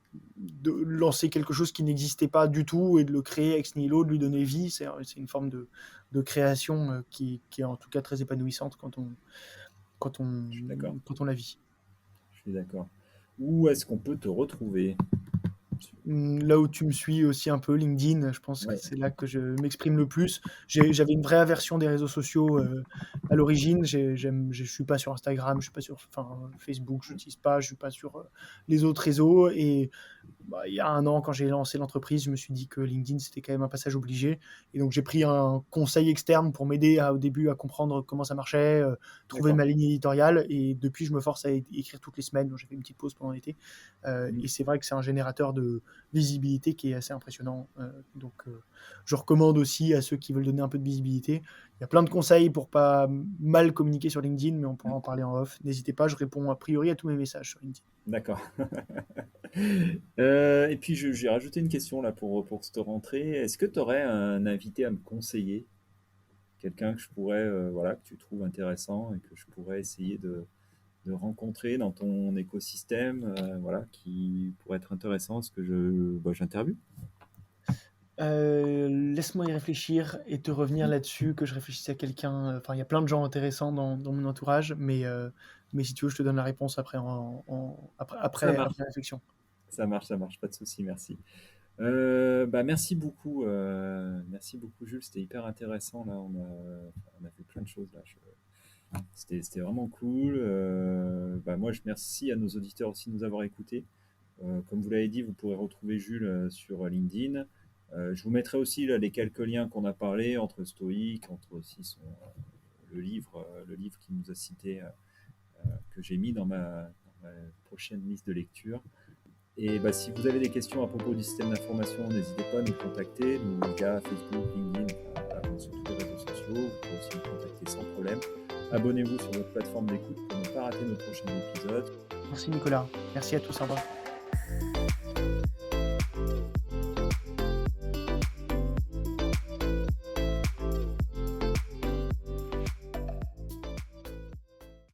lancer quelque chose qui n'existait pas du tout et de le créer ex nihilo, de lui donner vie. C'est une forme de création qui est en tout cas très épanouissante quand Je suis d'accord. on la vit. Je suis d'accord. Où est-ce qu'on peut te retrouver? Là où tu me suis aussi un peu, LinkedIn, je pense que Ouais. c'est là que je m'exprime le plus. J'avais une vraie aversion des réseaux sociaux à l'origine. Je suis pas sur Instagram, je suis pas sur Facebook, je n'utilise pas, je suis pas sur les autres réseaux. Et il y a 1 an, quand j'ai lancé l'entreprise, je me suis dit que LinkedIn, c'était quand même un passage obligé. Et donc, j'ai pris un conseil externe pour m'aider au début à comprendre comment ça marchait, trouver D'accord. ma ligne éditoriale. Et depuis, je me force à écrire toutes les semaines. Donc, j'ai fait une petite pause pendant l'été. Et c'est vrai que c'est un générateur de visibilité qui est assez impressionnant. Je recommande aussi à ceux qui veulent donner un peu de visibilité. Il y a plein de conseils pour pas mal communiquer sur LinkedIn, mais on pourra en parler en off. N'hésitez pas, je réponds a priori à tous mes messages sur LinkedIn. D'accord. Et puis j'ai rajouté une question là pour cette rentrée. Est-ce que tu aurais un invité à me conseiller? Quelqu'un que je pourrais, voilà, que tu trouves intéressant et que je pourrais essayer de rencontrer dans ton écosystème, voilà, qui pourrait être intéressant à ce que j'interviewe? Laisse-moi y réfléchir et te revenir là-dessus, que je réfléchisse à quelqu'un. Enfin, il y a plein de gens intéressants dans mon entourage, mais si tu veux, je te donne la réponse après, Ça marche, après réflexion. ça marche, pas de souci, merci. Merci beaucoup Jules, c'était hyper intéressant là, on a fait plein de choses là. C'était vraiment cool. Moi je remercie à nos auditeurs aussi de nous avoir écoutés. Comme vous l'avez dit, vous pourrez retrouver Jules sur LinkedIn. Je vous mettrai aussi là, les quelques liens qu'on a parlé entre Stoïque, entre aussi le livre qu'il nous a cité, que j'ai mis dans ma prochaine liste de lecture. Et si vous avez des questions à propos du système d'information, n'hésitez pas à nous contacter, via Facebook, LinkedIn, sur tous les réseaux sociaux. Vous pouvez aussi nous contacter sans problème. Abonnez-vous sur votre plateforme d'écoute pour ne pas rater nos prochains épisodes. Merci Nicolas. Merci à tous. Au revoir.